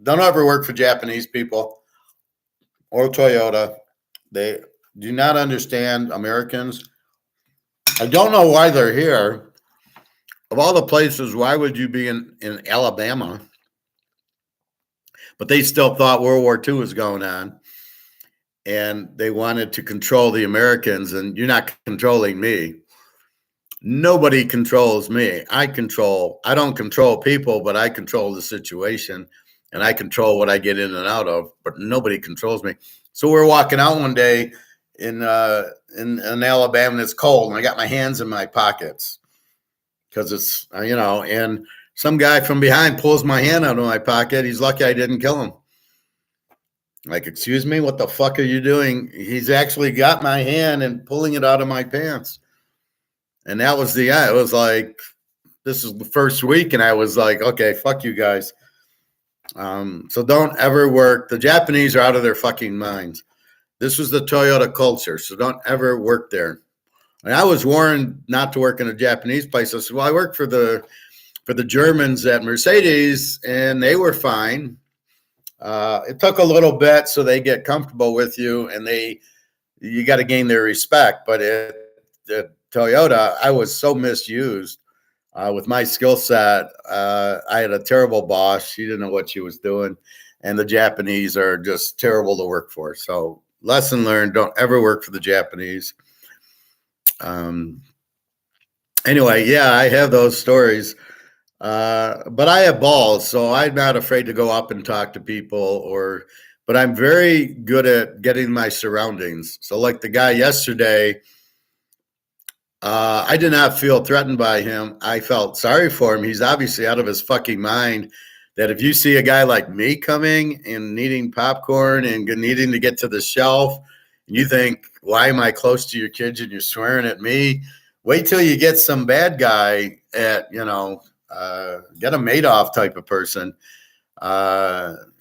Don't ever work for Japanese people or Toyota. They do not understand Americans. I don't know why they're here. Of all the places, why would you be in Alabama? But they still thought World War II was going on. And they wanted to control the Americans, and you're not controlling me. Nobody controls me. I don't control people, but I control the situation, and I control what I get in and out of, but nobody controls me. So we're walking out one day in Alabama, and it's cold, and I got my hands in my pockets because it's, and some guy from behind pulls my hand out of my pocket. He's lucky I didn't kill him. Like, excuse me, what the fuck are you doing? He's actually got my hand and pulling it out of my pants. And that was it was like, this is the first week, and I was like, okay, fuck you guys. So don't ever work. The Japanese are out of their fucking minds. This was the Toyota culture, so don't ever work there. And I was warned not to work in a Japanese place. I said, well, I work for the Germans at Mercedes, and they were fine. It took a little bit so they get comfortable with you, and you got to gain their respect. But at Toyota, I was so misused with my skill set. I had a terrible boss. She didn't know what she was doing, and the Japanese are just terrible to work for. So lesson learned: don't ever work for the Japanese. Anyway, yeah, I have those stories. But I have balls, so I'm not afraid to go up and talk to people but I'm very good at getting my surroundings. So like the guy yesterday, I did not feel threatened by him. I felt sorry for him. He's obviously out of his fucking mind that if you see a guy like me coming and needing popcorn and needing to get to the shelf, and you think, why am I close to your kids and you're swearing at me? Wait till you get some bad guy at, get a Madoff type of person.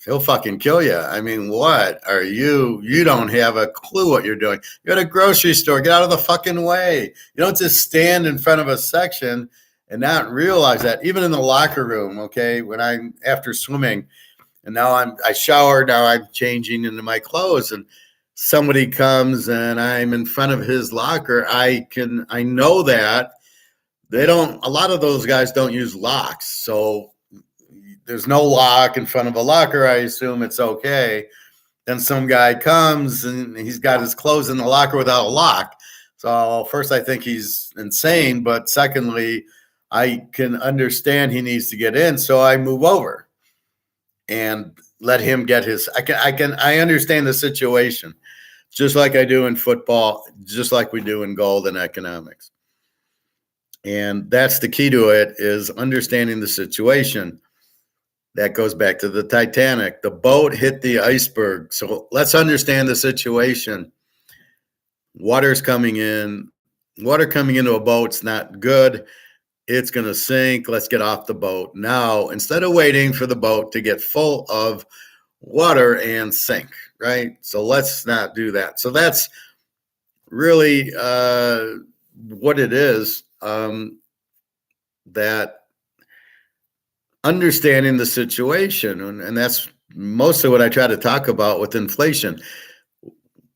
He'll fucking kill you. I mean, what are you? You don't have a clue what you're doing. You're at a grocery store. Get out of the fucking way. You don't just stand in front of a section and not realize that. Even in the locker room, okay, when I'm after swimming, and now I showered, now I'm changing into my clothes, and somebody comes and I'm in front of his locker. I know that a lot of those guys don't use locks. So there's no lock in front of a locker. I assume it's okay. Then some guy comes and he's got his clothes in the locker without a lock. So first I think he's insane, but secondly, I can understand he needs to get in. So I move over and let him get his, I understand the situation, just like I do in football, just like we do in gold and economics. And that's the key to it, is understanding the situation. That goes back to the Titanic. The boat hit the iceberg. So let's understand the situation. Water's coming in. Water coming into a boat's not good. It's going to sink. Let's get off the boat now, instead of waiting for the boat to get full of water and sink, right? So let's not do that. So that's really what it is, that understanding the situation. And that's mostly what I try to talk about with inflation.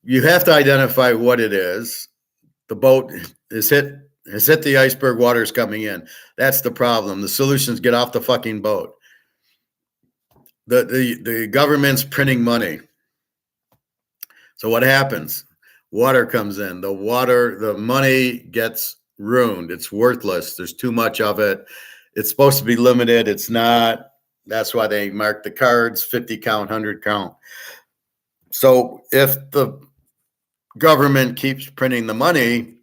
You have to identify what it is. The boat has hit the iceberg, water's coming in. That's the problem. The solution is get off the fucking boat. The government's printing money. So what happens? Water comes in. The money gets ruined. It's worthless. There's too much of it. It's supposed to be limited. It's not. That's why they mark the cards 50 count, 100 count. So if the government keeps printing the money,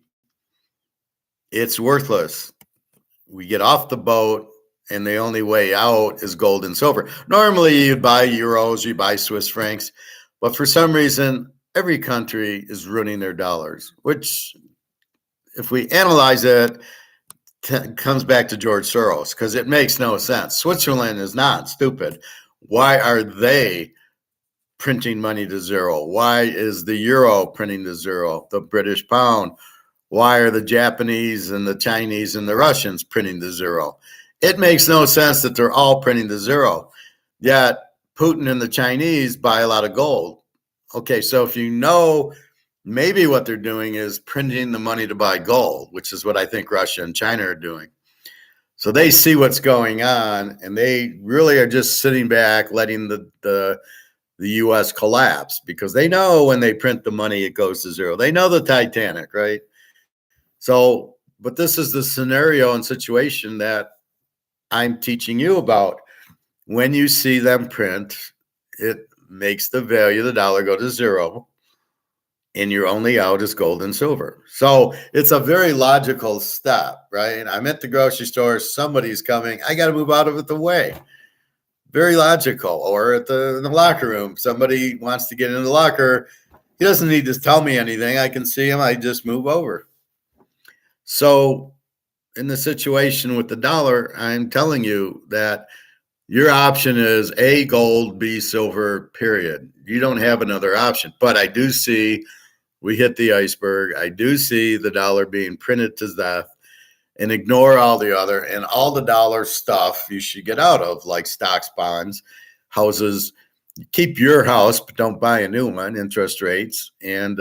it's worthless. We get off the boat, and the only way out is gold and silver. Normally, you buy euros, you buy Swiss francs, but for some reason, every country is ruining their dollars, which, if we analyze it, comes back to George Soros, because it makes no sense. Switzerland is not stupid. Why are they printing money to zero? Why is the euro printing to zero? The British pound? Why are the Japanese and the Chinese and the Russians printing to zero? It makes no sense that they're all printing to zero. Yet Putin and the Chinese buy a lot of gold. Okay, so if you know, maybe what they're doing is printing the money to buy gold, which is what I think Russia and China are doing. So they see what's going on, and they really are just sitting back, letting the U.S. collapse, because they know when they print the money, it goes to zero. They know the Titanic, right? So, but this is the scenario and situation that I'm teaching you about. When you see them print, it makes the value of the dollar go to zero, and you're only out is gold and silver. So it's a very logical step, right? I'm at the grocery store, somebody's coming, I got to move out of the way. Very logical. Or in the locker room, somebody wants to get in the locker. He doesn't need to tell me anything. I can see him. I just move over. So in the situation with the dollar, I'm telling you that Your option is A, gold, B, silver, period. You don't have another option. But I do see we hit the iceberg. I do see the dollar being printed to death, and ignore all the other and all the dollar stuff you should get out of, like stocks, bonds, houses. Keep your house, but don't buy a new one. Interest rates, and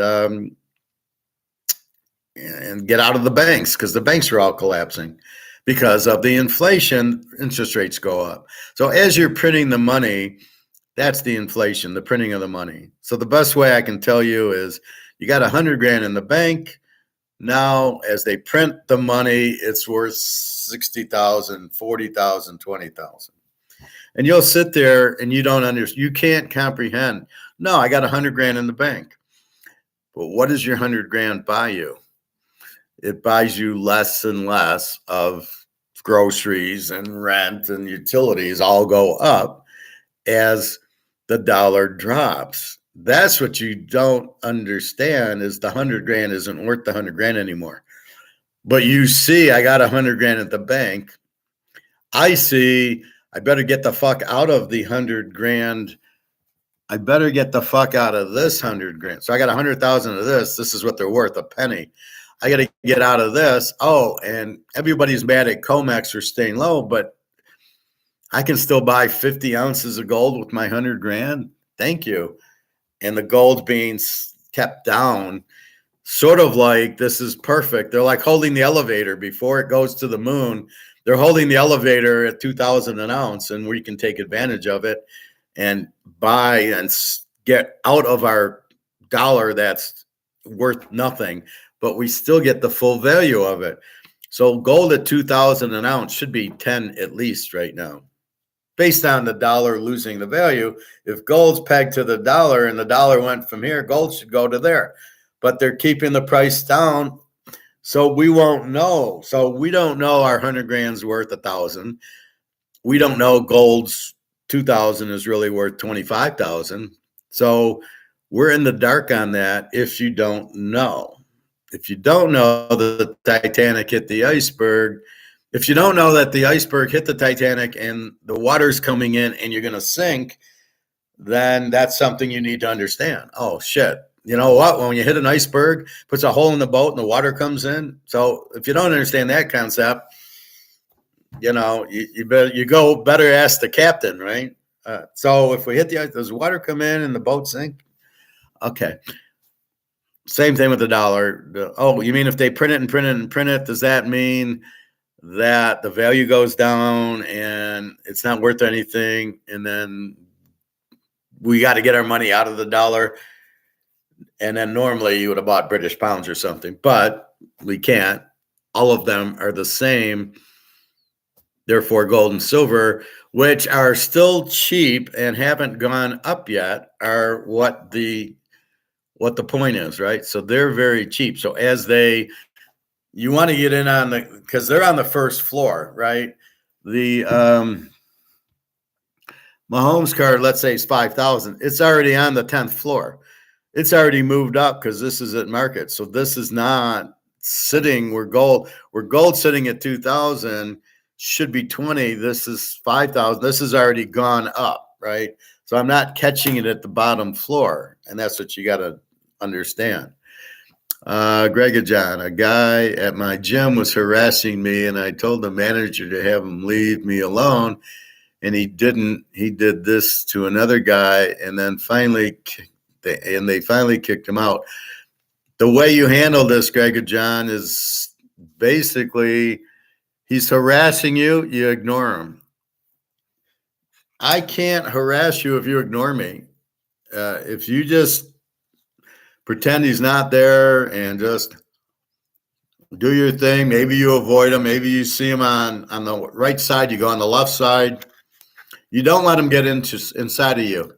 get out of the banks, because the banks are all collapsing because of the inflation. Interest rates go up. So as you're printing the money, that's the inflation, the printing of the money. So the best way I can tell you is you got 100 grand in the bank. Now, as they print the money, it's worth 60,000, 40,000, 20,000. And you'll sit there and you don't understand. You can't comprehend. No, I got 100 grand in the bank. But what does your 100 grand buy you? It buys you less and less of groceries and rent and utilities all go up as the dollar drops. That's what you don't understand, is the 100 grand isn't worth the 100 grand anymore. But you see, I got 100 grand at the bank. I see, I better get the fuck out of the 100 grand. I better get the fuck out of this 100 grand. So I got 100,000 of this. This is what they're worth, a penny. I got to get out of this. Oh, and everybody's mad at Comex for staying low, but I can still buy 50 ounces of gold with my 100 grand. Thank you. And the gold being kept down, sort of like this is perfect. They're like holding the elevator before it goes to the moon. They're holding the elevator at 2,000 an ounce, and we can take advantage of it and buy and get out of our dollar that's worth nothing, but we still get the full value of it. So gold at 2,000 an ounce should be 10 at least right now, based on the dollar losing the value. If gold's pegged to the dollar and the dollar went from here, gold should go to there. But they're keeping the price down, so we won't know. So we don't know our 100 grand's worth 1,000. We don't know gold's 2,000 is really worth 25,000. So we're in the dark on that if you don't know. If you don't know that the Titanic hit the iceberg, if you don't know that the iceberg hit the Titanic and the water's coming in and you're going to sink, then that's something you need to understand. Oh, shit. You know what? When you hit an iceberg, puts a hole in the boat and the water comes in. So if you don't understand that concept, you know, you better ask the captain, right? So if we hit the ice, does water come in and the boat sink? Okay. Same thing with the dollar. Oh, you mean if they print it and print it and print it, does that mean that the value goes down and it's not worth anything? And then we got to get our money out of the dollar. And then normally you would have bought British pounds or something, but we can't. All of them are the same. Therefore, gold and silver, which are still cheap and haven't gone up yet, are what the point is, right? So they're very cheap. So you want to get in on because they're on the first floor, right? The Mahomes card, let's say, is 5,000. It's already on the 10th floor. It's already moved up because this is at market. So this is not sitting where gold sitting at 2,000 should be 20. This is 5,000. This has already gone up, right? So I'm not catching it at the bottom floor. And that's what you got to understand. Greg John, a guy at my gym was harassing me, and I told the manager to have him leave me alone, and he didn't. He did this to another guy, and then they finally kicked him out. The way you handle this, Greg John, is basically he's harassing you, you ignore him. I can't harass you if you ignore me. If you just pretend he's not there and just do your thing. Maybe you avoid him. Maybe you see him on the right side. You go on the left side. You don't let him get inside of you.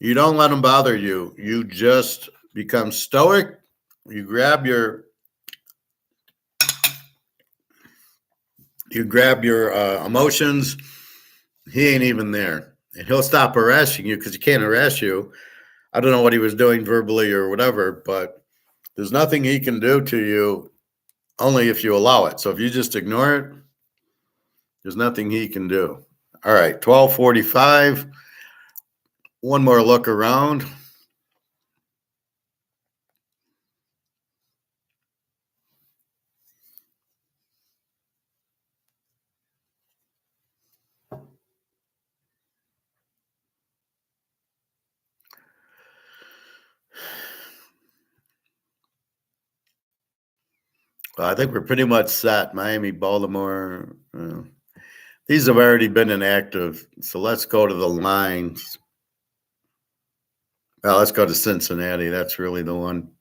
You don't let him bother you. You just become stoic. You grab your emotions. He ain't even there. And he'll stop harassing you because he can't harass you. I don't know what he was doing verbally or whatever, but there's nothing he can do to you only if you allow it. So if you just ignore it, there's nothing he can do. All right, 12:45. One more look around. I think we're pretty much set. Miami, Baltimore. These have already been inactive. So let's go to the lines. Well, let's go to Cincinnati. That's really the one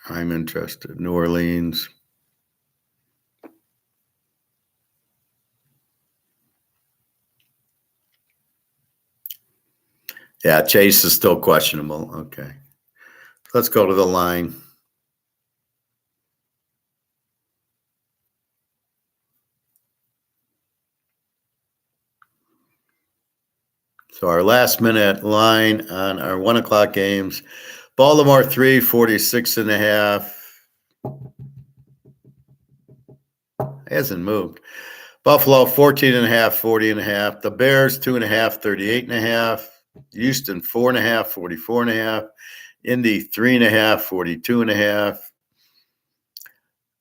I'm interested. New Orleans. Yeah, Chase is still questionable. Okay. Let's go to the line. So our last minute line on our 1:00 games, Baltimore 346.5. Hasn't moved. Buffalo 14.5, 40.5. The Bears 2.5, 38.5. Houston 4.5, 44.5. Indy 3.5, 42.5.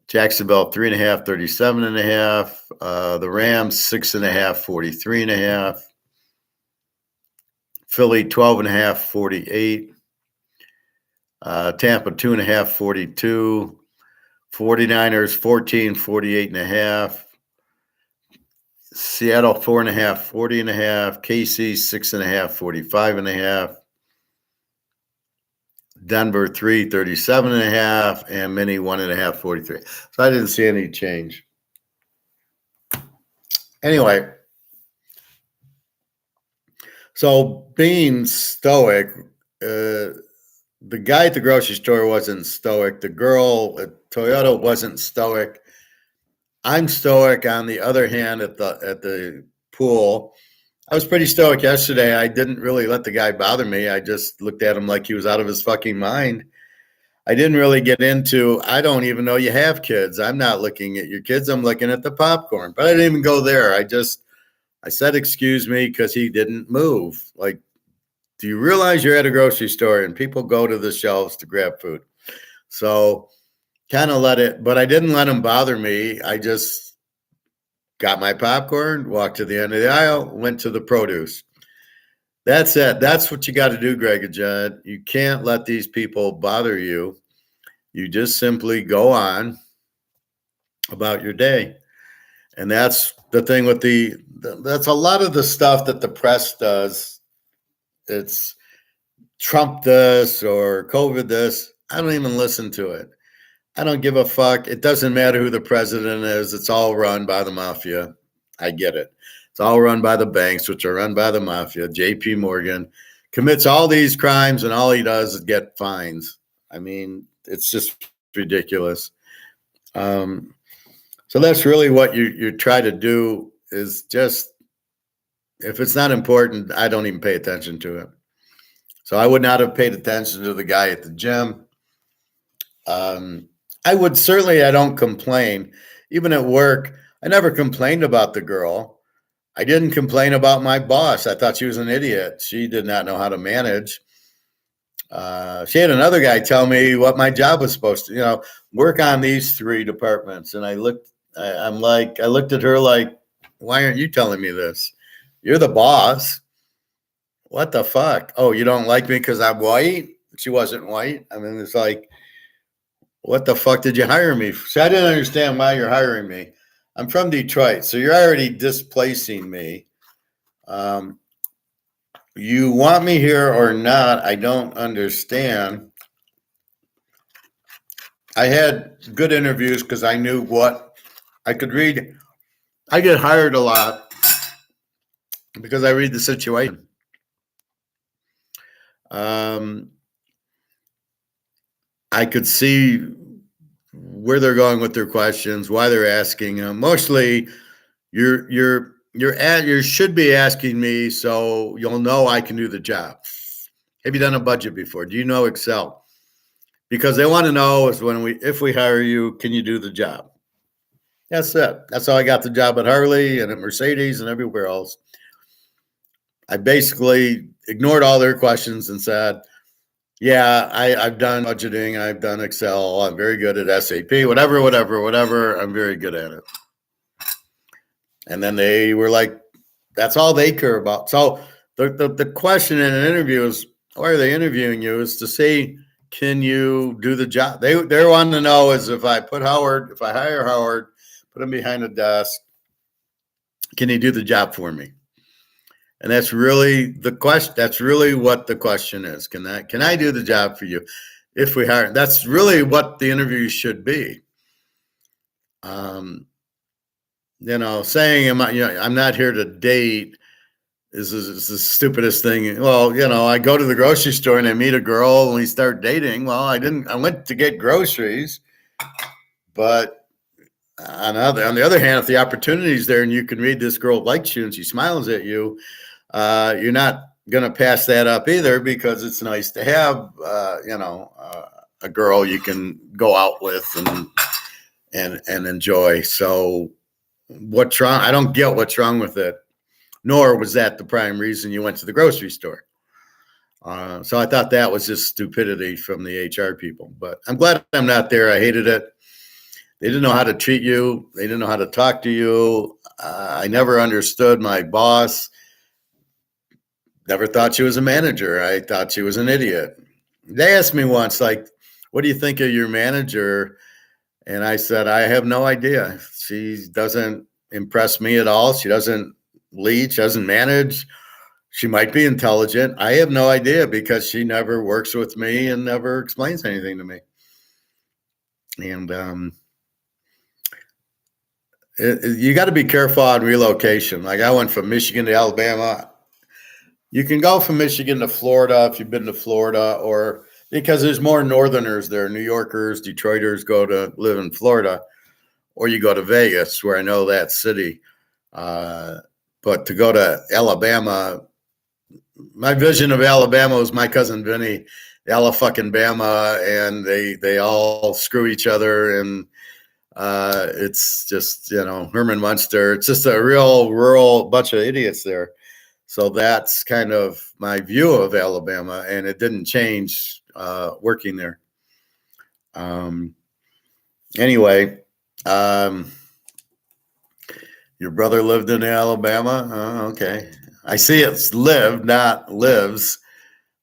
Jacksonville 3.5, 37.5. The Rams 6.5, 43.5. Philly 12.5, 48. Tampa 2.5, 42. 49ers 14, 48.5. Seattle 4.5, 40.5. KC 6.5, 45.5. Denver 3, 37.5. And Mini 1.5, 43. So I didn't see any change. Anyway, so being stoic, the guy at the grocery store wasn't stoic. The girl at Toyota wasn't stoic. I'm stoic. On the other hand, at the pool, I was pretty stoic yesterday. I didn't really let the guy bother me. I just looked at him like he was out of his fucking mind. I didn't really get into, I don't even know you have kids. I'm not looking at your kids. I'm looking at the popcorn. But I didn't even go there. I said, excuse me, because he didn't move. Like, do you realize you're at a grocery store and people go to the shelves to grab food? So kind of let it, but I didn't let him bother me. I just got my popcorn, walked to the end of the aisle, went to the produce. That's it. That's what you got to do, Greg and Judd. You can't let these people bother you. You just simply go on about your day. And that's the thing with that's a lot of the stuff that the press does. It's Trump this or COVID this. I don't even listen to it. I don't give a fuck. It doesn't matter who the president is. It's all run by the mafia. I get it. It's all run by the banks, which are run by the mafia. JP Morgan commits all these crimes, and all he does is get fines. I mean, it's just ridiculous. So that's really what you try to do is just, if it's not important, I don't even pay attention to it. So I would not have paid attention to the guy at the gym. I don't complain. Even at work, I never complained about the girl. I didn't complain about my boss. I thought she was an idiot. She did not know how to manage. She had another guy tell me what my job was supposed to, work on these 3 departments. And I looked at her like, why aren't you telling me this? You're the boss. What the fuck? Oh, you don't like me because I'm white? She wasn't white. I mean, it's like, what the fuck did you hire me for? So I didn't understand why you're hiring me. I'm from Detroit, so you're already displacing me. You want me here or not, I don't understand. I had good interviews because I knew what I could read. I get hired a lot because I read the situation. I could see where they're going with their questions, why they're asking them. Mostly, you should be asking me so you'll know I can do the job. Have you done a budget before? Do you know Excel? Because they want to know is if we hire you, can you do the job? That's it. That's how I got the job at Harley and at Mercedes and everywhere else. I basically ignored all their questions and said, yeah, I've done budgeting. I've done Excel. I'm very good at SAP, whatever. I'm very good at it. And then they were like, that's all they care about. So the question in an interview is, why are they interviewing you? Is to see, can you do the job? They want to know is if I hire Howard, put him behind a desk, can he do the job for me? And that's really the question. That's really what the question is. Can I do the job for you? If we hire, that's really what the interview should be. Saying I'm not here to date is the stupidest thing. Well, I go to the grocery store and I meet a girl and we start dating. Well, I went to get groceries, but on the other hand, if the opportunity is there and you can read this girl likes you and she smiles at you, you're not going to pass that up either, because it's nice to have, a girl you can go out with and enjoy. So what's wrong? I don't get what's wrong with it. Nor was that the prime reason you went to the grocery store. So I thought that was just stupidity from the HR people. But I'm glad I'm not there. I hated it. They didn't know how to treat you. They didn't know how to talk to you. I never understood my boss. Never thought she was a manager. I thought she was an idiot. They asked me once, like, what do you think of your manager? And I said, I have no idea. She doesn't impress me at all. She doesn't lead. She doesn't manage. She might be intelligent. I have no idea, because she never works with me and never explains anything to me. And you got to be careful on relocation. Like, I went from Michigan to Alabama. You can go from Michigan to Florida if you've been to Florida, or because there's more Northerners there. New Yorkers, Detroiters go to live in Florida, or you go to Vegas, where I know that city. But to go to Alabama, my vision of Alabama was my cousin Vinny, fucking Bama, and they all screw each other, and it's just Herman Munster. It's just a real rural bunch of idiots there. So that's kind of my view of Alabama, and it didn't change working there. Anyway, your brother lived in Alabama? Okay. I see it's lived, not lives,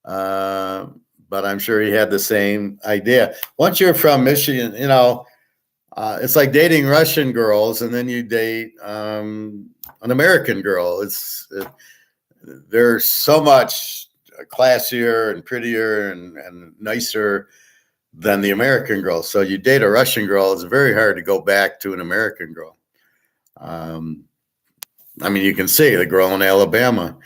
but I'm sure he had the same idea. Once you're from Michigan, it's like dating Russian girls, and then you date an American girl. They're so much classier and prettier and nicer than the American girl. So you date a Russian girl, it's very hard to go back to an American girl. You can see the girl in Alabama.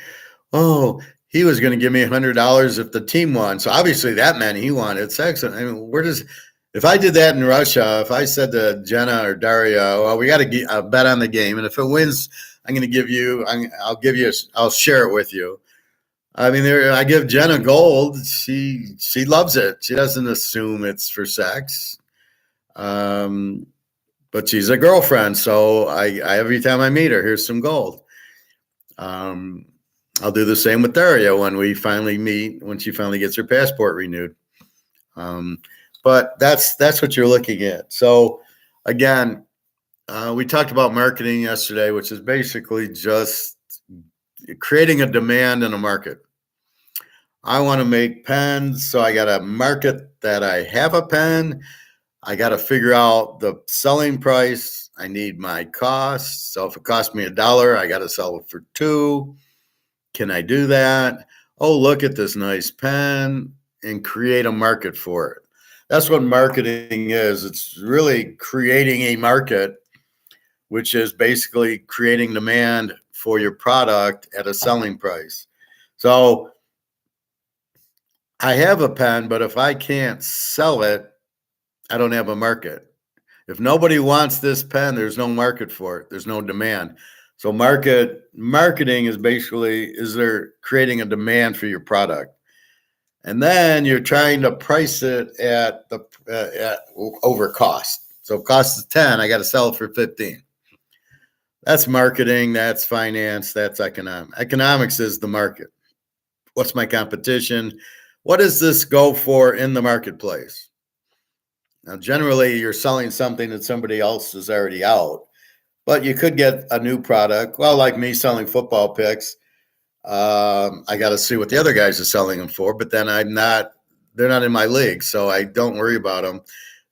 Oh, he was going to give me $100 if the team won. So obviously that meant he wanted sex. If I did that in Russia, if I said to Jenna or Daria, well, we got to bet on the game, and if it wins, I'll share it with you. I give Jenna gold. She loves it. She doesn't assume it's for sex. But she's a girlfriend. So I every time I meet her, here's some gold. I'll do the same with Daria when we finally meet, when she finally gets her passport renewed. But that's what you're looking at. So again, we talked about marketing yesterday, which is basically just creating a demand in a market. I want to make pens, so I got to market that I have a pen. I got to figure out the selling price. I need my cost. So if it costs me $1, I got to sell it for $2. Can I do that? Oh, look at this nice pen, and create a market for it. That's what marketing is. It's really creating a market, which is basically creating demand for your product at a selling price. So I have a pen, but if I can't sell it, I don't have a market. If nobody wants this pen, there's no market for it. There's no demand. So marketing is basically, is there creating a demand for your product? And then you're trying to price it at over cost. So it costs 10. I got to sell it for 15. That's marketing. That's finance. That's economics. Economics is the market. What's my competition? What does this go for in the marketplace? Now, generally, you're selling something that somebody else is already out, but you could get a new product. Well, like me selling football picks, I got to see what the other guys are selling them for, but then they're not in my league, so I don't worry about them.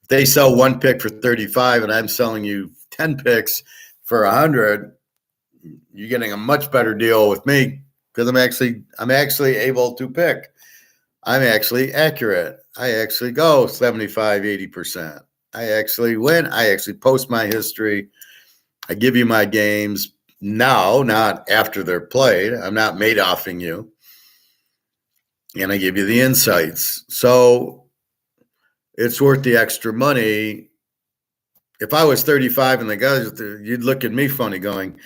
If they sell one pick for 35 and I'm selling you 10 picks for 100, you're getting a much better deal with me because I'm actually able to pick. I'm actually accurate. I actually go 75, 80%. I actually win. I actually post my history. I give you my games now, not after they're played. I'm not Madoffing you. And I give you the insights. So it's worth the extra money. If I was 35 and the guys, you'd look at me funny going,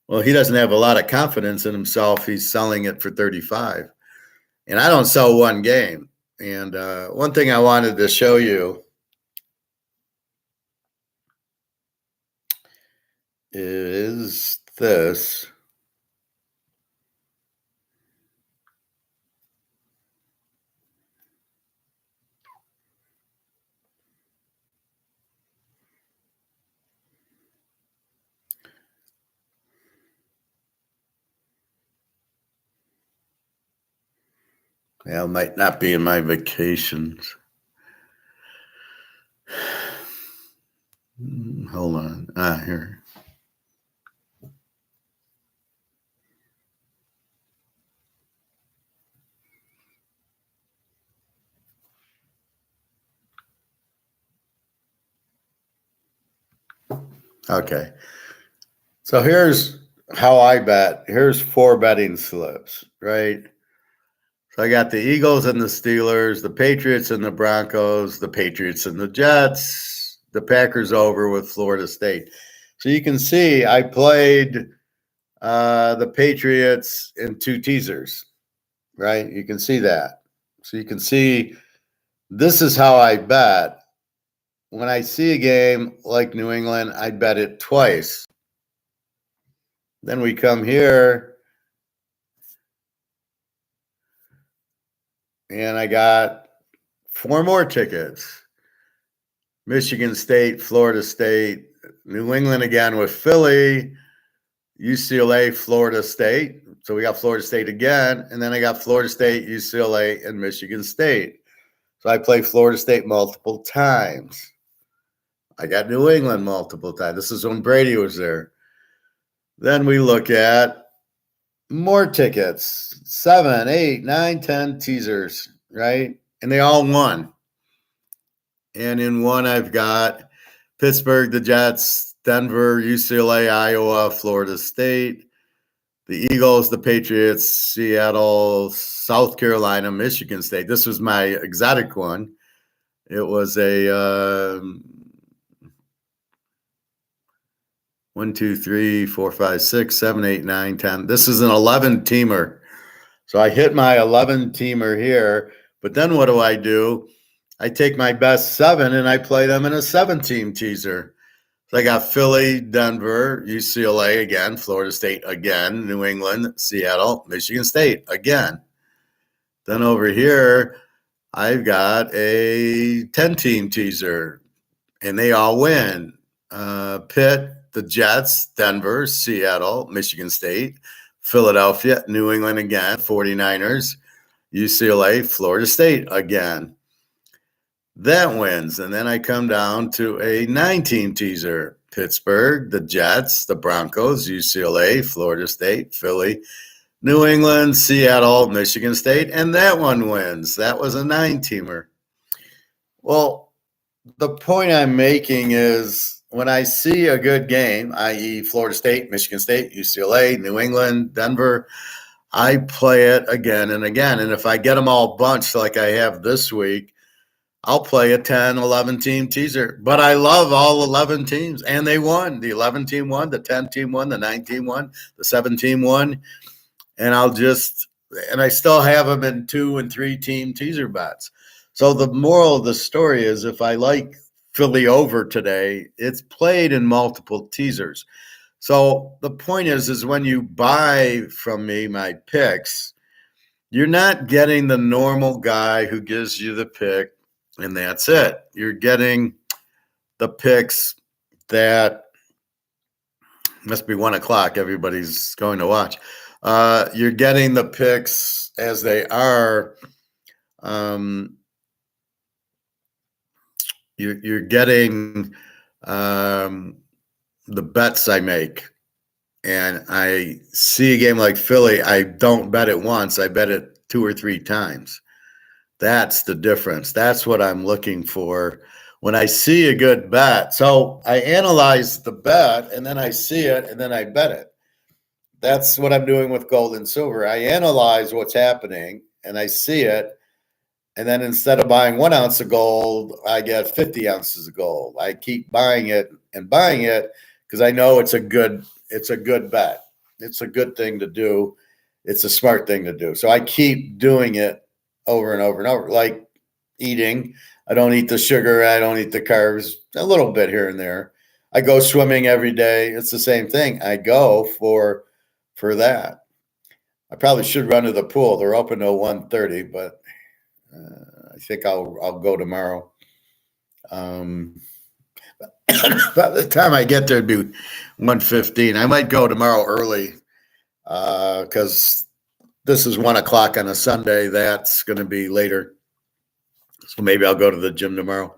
well, he doesn't have a lot of confidence in himself. He's selling it for 35. And I don't sell one game. And one thing I wanted to show you is this. Well, it might not be in my vacations. Hold on. Here. Okay. So here's how I bet. Here's 4 betting slips, right? So I got the Eagles and the Steelers, the Patriots and the Broncos, the Patriots and the Jets, the Packers over with Florida State. So you can see I played the Patriots in 2 teasers, right? You can see that. So you can see this is how I bet. When I see a game like New England, I bet it twice. Then we come here, and I got 4 more tickets. Michigan State, Florida State, New England again with Philly, UCLA, Florida State. So we got Florida State again, and then I got Florida State, UCLA, and Michigan State. So I played Florida State multiple times. I got New England multiple times. This is when Brady was there. Then we look at more tickets, 7, 8, 9, 10 teasers, right? And they all won. And in one, I've got Pittsburgh, the Jets, Denver, UCLA, Iowa, Florida State, the Eagles, the Patriots, Seattle, South Carolina, Michigan State. This was my exotic one. It was a 1, 2, 3, 4, 5, 6, 7, 8, 9, 10. This is an 11-teamer. So I hit my 11-teamer here. But then what do? I take my best 7 and I play them in a 7-team teaser. So I got Philly, Denver, UCLA again, Florida State again, New England, Seattle, Michigan State again. Then over here, I've got a 10-team teaser, and they all win. Pitt, the Jets, Denver, Seattle, Michigan State, Philadelphia, New England again, 49ers, UCLA, Florida State again. That wins. And then I come down to a 9-team teaser. Pittsburgh, the Jets, the Broncos, UCLA, Florida State, Philly, New England, Seattle, Michigan State, and that one wins. That was a 9-teamer. Well, the point I'm making is when I see a good game, i.e. Florida State, Michigan State, UCLA, New England, Denver, I play it again and again. And if I get them all bunched like I have this week, I'll play a 10, 11-team teaser. But I love all 11 teams, and they won. The 11-team won, the 10-team won, the 9-team won, the 7-team won. And I still have them in 2- and 3-team teaser bets. So the moral of the story is if I like Philly over today. It's played in multiple teasers. So the point is when you buy from me my picks, you're not getting the normal guy who gives you the pick and that's it. You're getting the picks that must be 1:00. Everybody's going to watch. You're getting the picks as they are. You're getting the bets I make. And I see a game like Philly, I don't bet it once, I bet it 2 or 3 times. That's the difference. That's what I'm looking for when I see a good bet. So I analyze the bet and then I see it and then I bet it. That's what I'm doing with gold and silver. I analyze what's happening and I see it. And then instead of buying 1 ounce of gold, I get 50 ounces of gold. I keep buying it and buying it because I know it's a good bet. It's a good thing to do. It's a smart thing to do. So I keep doing it over and over and over. Like eating, I don't eat the sugar. I don't eat the carbs, a little bit here and there. I go swimming every day. It's the same thing. I go for that. I probably should run to the pool. They're open till 1:30, but I think I'll go tomorrow. By the time I get there, it'd be 1:15. I might go tomorrow early because this is 1:00 on a Sunday. That's going to be later. So maybe I'll go to the gym tomorrow.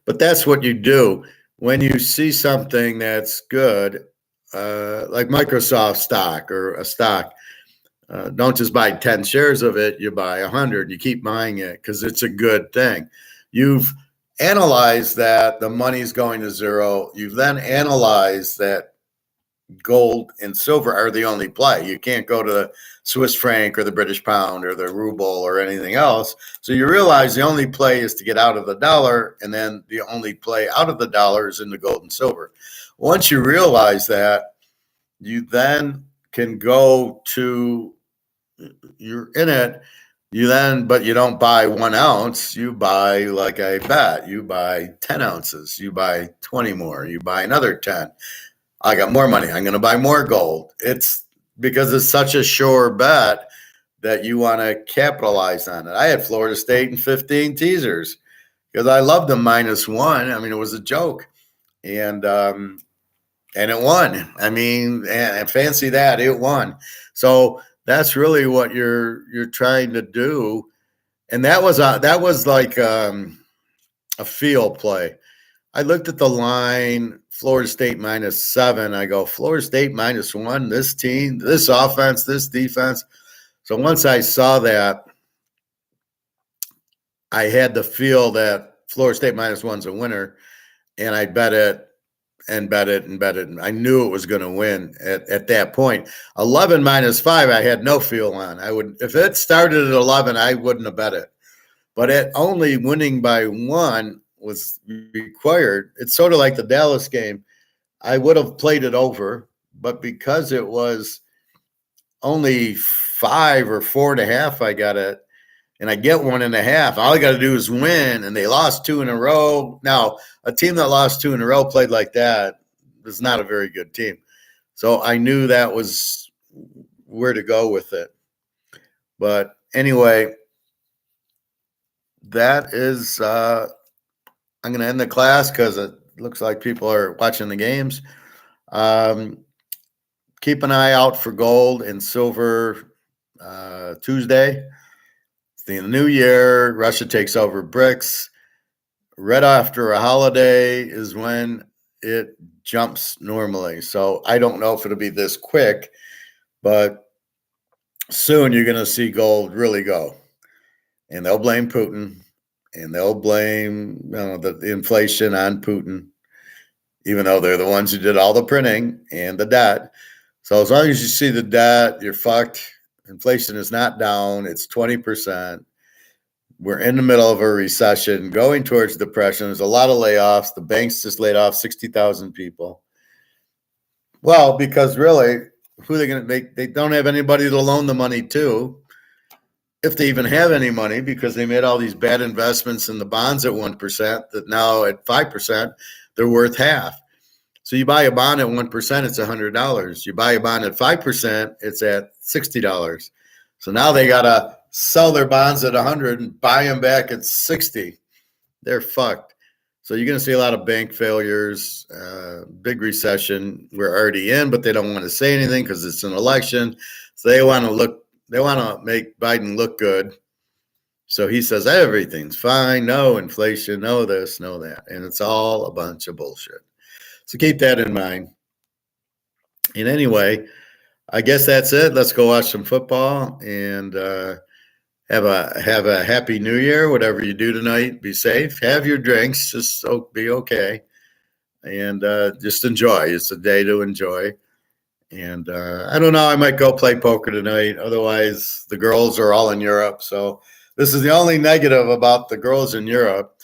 But that's what you do. When you see something that's good, like Microsoft stock or a stock, don't just buy 10 shares of it. You buy 100. You keep buying it because it's a good thing. You've analyzed that the money's going to zero. You've then analyzed that gold and silver are the only play. You can't go to the Swiss franc or the British pound or the ruble or anything else. So you realize the only play is to get out of the dollar, and then the only play out of the dollar is in the gold and silver. Once you realize that, you then can go to, you're in it, but you don't buy 1 ounce, you buy like I bet, you buy 10 ounces, you buy 20 more, you buy another 10. I got more money. I'm going to buy more gold. It's because it's such a sure bet that you want to capitalize on it. I had Florida State in 15 teasers because I loved them -1. I mean, it was a joke. And it won. I mean, and fancy that, it won. So that's really what you're trying to do. And that was like a field play. I looked at the line, Florida State -7. I go, Florida State -1, this team, this offense, this defense. So once I saw that, I had the feel that Florida State -1's a winner, and I bet it and bet it and bet it. And I knew it was going to win at that point. 11 -5, I had no feel on. I would, if it started at 11, I wouldn't have bet it. But at only winning by 1 was required. It's sort of like the Dallas game. I would have played it over, but because it was only 5 or 4.5, I got it, and I get 1.5. All I got to do is win, and they lost 2 in a row. Now, a team that lost 2 in a row played like that is not a very good team. So I knew that was where to go with it. But anyway, that is I'm going to end the class because it looks like people are watching the games. Keep an eye out for gold and silver Tuesday. It's the new year. Russia takes over BRICS. Right after a holiday is when it jumps normally. So I don't know if it'll be this quick, but soon you're going to see gold really go. And they'll blame Putin. And they'll blame the inflation on Putin, even though they're the ones who did all the printing and the debt. So as long as you see the debt, you're fucked. Inflation is not down. It's 20%. We're in the middle of a recession, going towards depression. There's a lot of layoffs. The banks just laid off 60,000 people. Well, because really, who are they going to make? They don't have anybody to loan the money to. if they even have any money, because they made all these bad investments in the bonds at 1% that now at 5%, they're worth half. So you buy a bond at 1%, it's $100. You buy a bond at 5%, it's at $60. So now they got to sell their bonds at 100 and buy them back at 60. They're fucked. So you're going to see a lot of bank failures, big recession. We're already in, but they don't want to say anything because it's an election. So they want to make Biden look good. So he says everything's fine, no inflation, no this, no that. And it's all a bunch of bullshit. So keep that in mind. And anyway, I guess that's it. Let's go watch some football and have a happy new year. Whatever you do tonight, be safe. Have your drinks. Just so be okay, and just enjoy. It's a day to enjoy. And I don't know. I might go play poker tonight. Otherwise, the girls are all in Europe. So this is the only negative about the girls in Europe.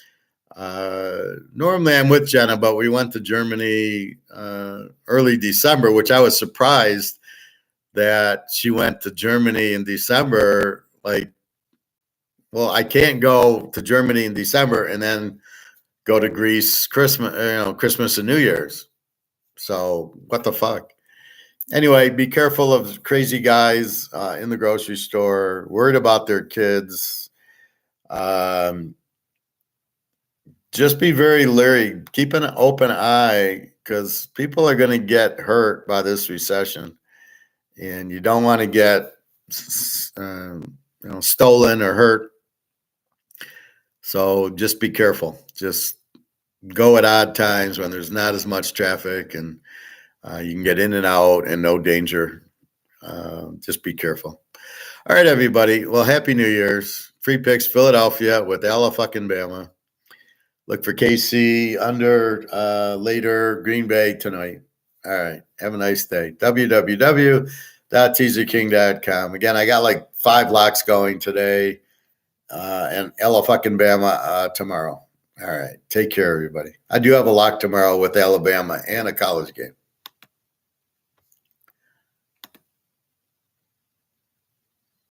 Normally I'm with Jenna, but we went to Germany early December, which I was surprised that she went to Germany in December. Like, well, I can't go to Germany in December and then go to Greece Christmas and New Year's. So what the fuck? Anyway, be careful of crazy guys in the grocery store, worried about their kids. Just be very leery. Keep an open eye because people are going to get hurt by this recession, and you don't want to get stolen or hurt. So just be careful. Just go at odd times when there's not as much traffic, and you can get in and out and no danger. Just be careful. All right, everybody. Well, Happy New Year's. Free picks, Philadelphia with Alabama. Look for KC under later, Green Bay tonight. All right. Have a nice day. www.teaserking.com. Again, I got like 5 locks going today and Alabama tomorrow. All right. Take care, everybody. I do have a lock tomorrow with Alabama and a college game.